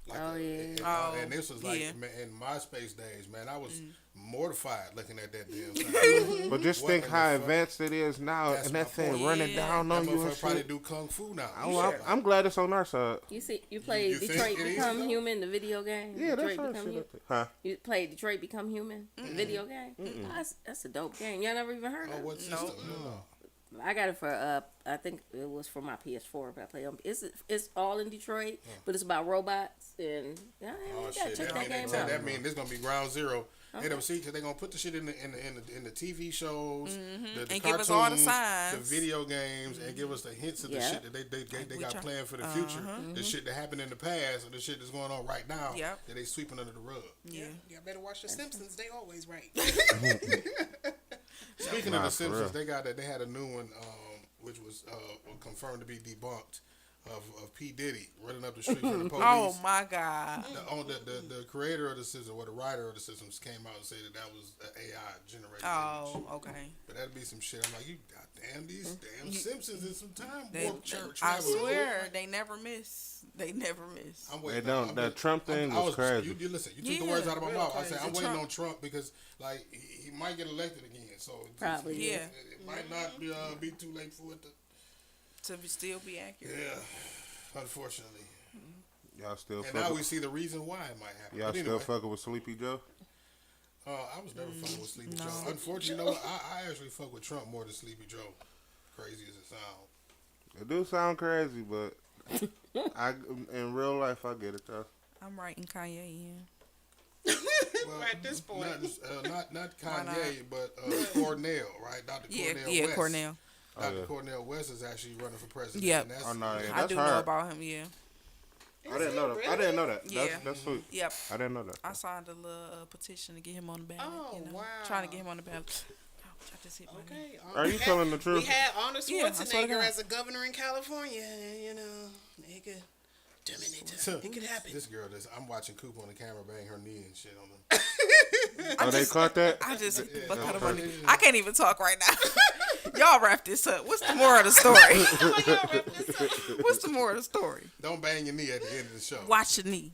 like and this was like in MySpace days, man. I was mortified looking at that damn thing. But just think how advanced it is now, That's and my that thing point. running down That on you and motherfucker probably shit. do kung fu now. I'm glad it's on our side. You played You think Detroit it is, Become though? Human, the video game? Yeah, that's Detroit our Become shit. Human? Huh? You played Detroit Become Human, the video game? Oh, that's a dope game. Y'all never even heard of it? What system? No. I got it for I think it was for my PS4, but I play on. It's all in Detroit, but it's about robots and Oh you gotta shit! check that game out. That mean this gonna be ground zero. They don't see because they gonna put the shit in the TV shows, the and cartoons, give us all the signs. the video games, and give us the hints of the Yeah. shit that they got planned for the future, the shit that happened in the past, or the shit that's going on right now Yep. that they sweeping under the rug. yeah. Y'all better watch The Simpsons. They always right. Speaking Nah, of the for real. Simpsons, they had a new one, which was confirmed to be debunked. Of P. Diddy running up the street from the police. Oh my God. The creator of the system, or the writer of the systems, came out and said that was an AI generated Oh, image. okay. But that'd be some shit. I'm like, you goddamn these damn Simpsons in some time They, warp church. I swear they never miss. They never miss. I'm They waiting. don't. That Trump thing was crazy. You listen. You took the Yeah, words out of my real mouth. I said crazy. I'm waiting Trump. on Trump because like he might get elected again. So Probably, yeah. it might not be too late for it to. Still be accurate. Yeah. Unfortunately. Y'all still And now fucking. we see the reason why it might happen. Y'all But still anyway, fucking with Sleepy Joe? I was never fucking with Sleepy Joe. Unfortunately, you know what? I actually fuck with Trump more than Sleepy Joe. Crazy as it sounds. It do sound crazy, but in real life I get it though. I'm writing Kanye in. Well, At this point. not Kanye, but Cornell, right? Dr. Cornell Yeah, West. Cornell. Dr. yeah. Cornell West is actually running for president. Yep. And that's, Oh no, yeah, I that's do know hard. about him. Yeah. I didn't know that. I didn't know that. Yeah. That's sweet. Yep. I didn't know that. I signed a little petition to get him on the ballot. Oh, wow. Trying to get him on the ballot. Oh, I just hit my knee. Okay. Are you telling the We truth? had Arnold Yeah, I swear to Schwarzenegger God. as a governor in California. You know, it could terminate. It could happen. This girl, I'm watching Coop on the camera bang her knee and shit on them. Oh, they caught that? I just Yeah, butt out of no, my knee. yeah. I can't even talk right now. Y'all wrap this up. What's the moral of the story? What's the moral of the story? Don't bang your knee at the end of the show. Watch your knee.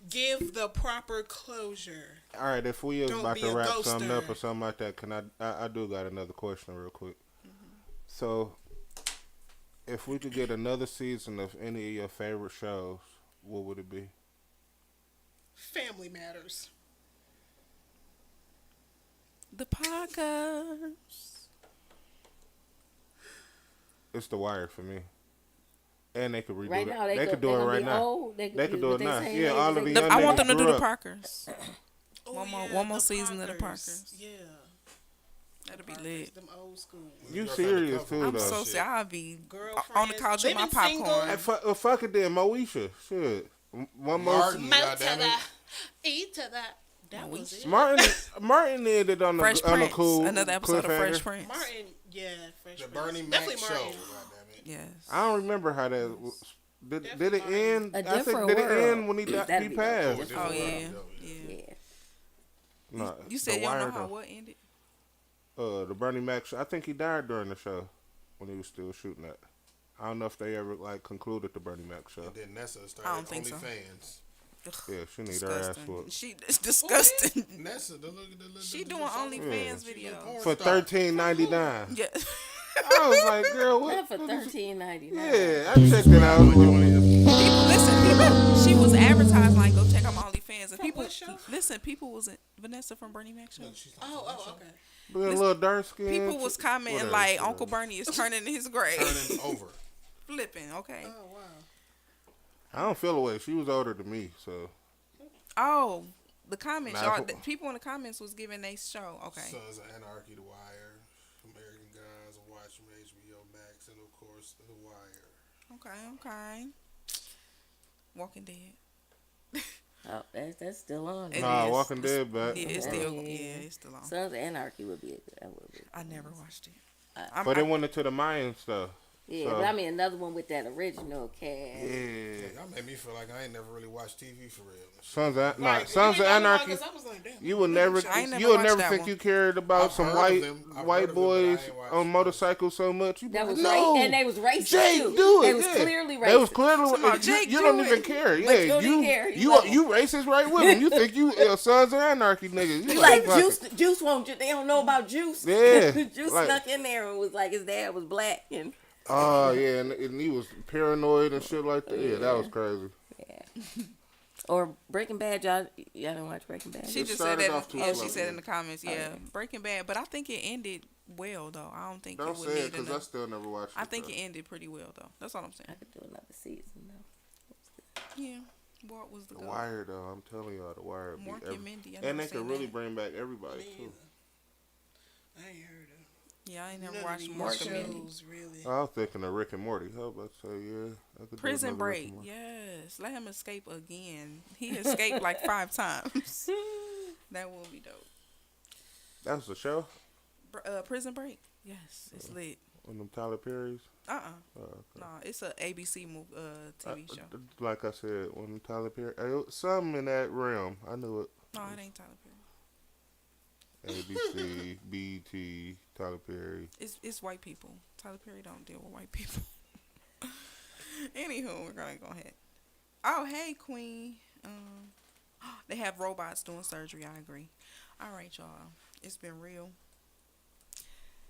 Give the proper closure. All right, if we was Don't about be to a wrap something ghoster. up or something like that, can I do got another question real quick. So, if we could get another season of any of your favorite shows, what would it be? Family Matters. The podcast. It's The Wire for me. And they could redo Right it. now, They could do it gonna right be now. old. They could do what it they now. saying Yeah, is all of they- the young I want them to niggas do grew the up. Parkers. Oh, One more- yeah, one more the season of the Parkers. Yeah. That'll be lit. Them old school. You serious too, I'm though? so sad. I'll be Girlfriends. on the couch with my Living popcorn. Hey, fuck it then, Moesha. Shit. One more. Martin, goddammit. Eat to that. That was it. Martin did it on Fresh the on a Prince. cool Another episode of Fresh cliffhanger. Prince. Martin, yeah, Fresh The Prince. Bernie Mac Definitely show. Martin. Goddammit. Yes. I don't remember how that was. Did it Definitely end? A I think different did it world. end when he That'd he be passed? Oh yeah. Yeah. Yeah. Yeah. No, You said The you don't know Wire, how though. what ended? The Bernie Mac show. I think he died during the show when he was still shooting that. I don't know if they ever like concluded the Bernie Mac show. And then Nessa I started don't think so. OnlyFans. Yeah, she need her ass Disgusting. whooped. It's disgusting. Nessa, the little She doing OnlyFans video. For $13.99. Yeah. I was like, girl, what? Not for $13.99. Yeah, I checked it out. Listen, she was advertised like, go check out my OnlyFans. And people, listen, people was Vanessa from Bernie Mac show. Oh, okay. Being a little dark skin. People was commenting like Uncle Bernie is turning in his grave. Turning over. Flipping, okay. Oh, wow. I don't feel away. She was older than me, so. Oh, the comments, Nah, y'all. The people in the comments was giving they show. Okay. Sons of Anarchy, The Wire, American Gods, Watchmen, HBO Max, and of course, The Wire. Okay. Walking Dead. Oh, that's still on. It Nah, is. Walking Dead back. Yeah, it's still on. Sons of Anarchy would be a good. That would be. I never watched it. But it went into the Mayan stuff. Yeah, So- but I mean another one with that original cast. Yeah. Y'all made me feel like I ain't never really watched TV for real. Sons of Right. Sons of Anarchy. I was like, damn. You would never, I ain't never you would watched never that think one. you cared about I've some heard of them. I've heard white of them, but I boys ain't watched on them. motorcycles so much. You be That like, was no, and they was racist Jake, too. do it. They was yeah. clearly racist. They was clearly. Come on, you Jake, you don't do even it. care. But Yeah, you don't even care. You love 'em. you racist right with them. You think you Sons of Anarchy niggas. You like fuck Juice? it. Juice won't. They don't know about Juice. Yeah, Juice like- snuck in there and was like his dad was black and Oh yeah, and he was paranoid and shit like that. Yeah, that was crazy. yeah. Or Breaking Bad, y'all didn't watch Breaking Bad? She It just said started that. off too Yeah, slow. she said in the comments. Yeah, Breaking Bad, but I think it ended well though. I don't think Don't it would say it need because I enough. still never watched it. I think though. it ended pretty well though. That's all I'm I saying. could do another season though. Yeah, Walt was the The goat. Wire though, I'm telling y'all, The Wire. beat Mork and Mindy, I and never they could seen really that. bring back everybody too. I ain't heard of Yeah, I ain't never none watched of these Mork and Mindy. shows, really. I was thinking of Rick and Morty. How about say yeah? I could do Prison another Rick Break. and Morty. Yes, let him escape again. He escaped like 5 times. That will be dope. That was the show Prison Break. Yes, it's lit. on them Tyler Perry's. Okay. Okay. Nah, it's a ABC TV show. Like I said, when Tyler Perry, something in that realm. I knew it. No, it ain't Tyler Perry. ABC, BT, Tyler Perry. It's white people. Tyler Perry don't deal with white people. Anywho, we're gonna go ahead. Oh, hey, Queen. They have robots doing surgery. I agree. All right, y'all. It's been real.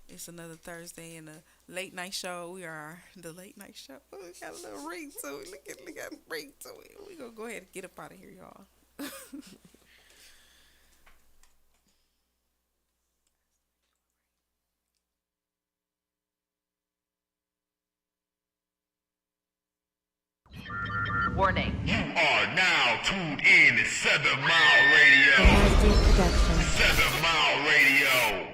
It's another Thursday in the late night show. We are the late night show. Oh, we got a little ring to it. Look at ring to it. We gonna go ahead and get up out of here, y'all. Warning. You are now tuned in to 7 Mile Radio. Production. 7 Mile Radio.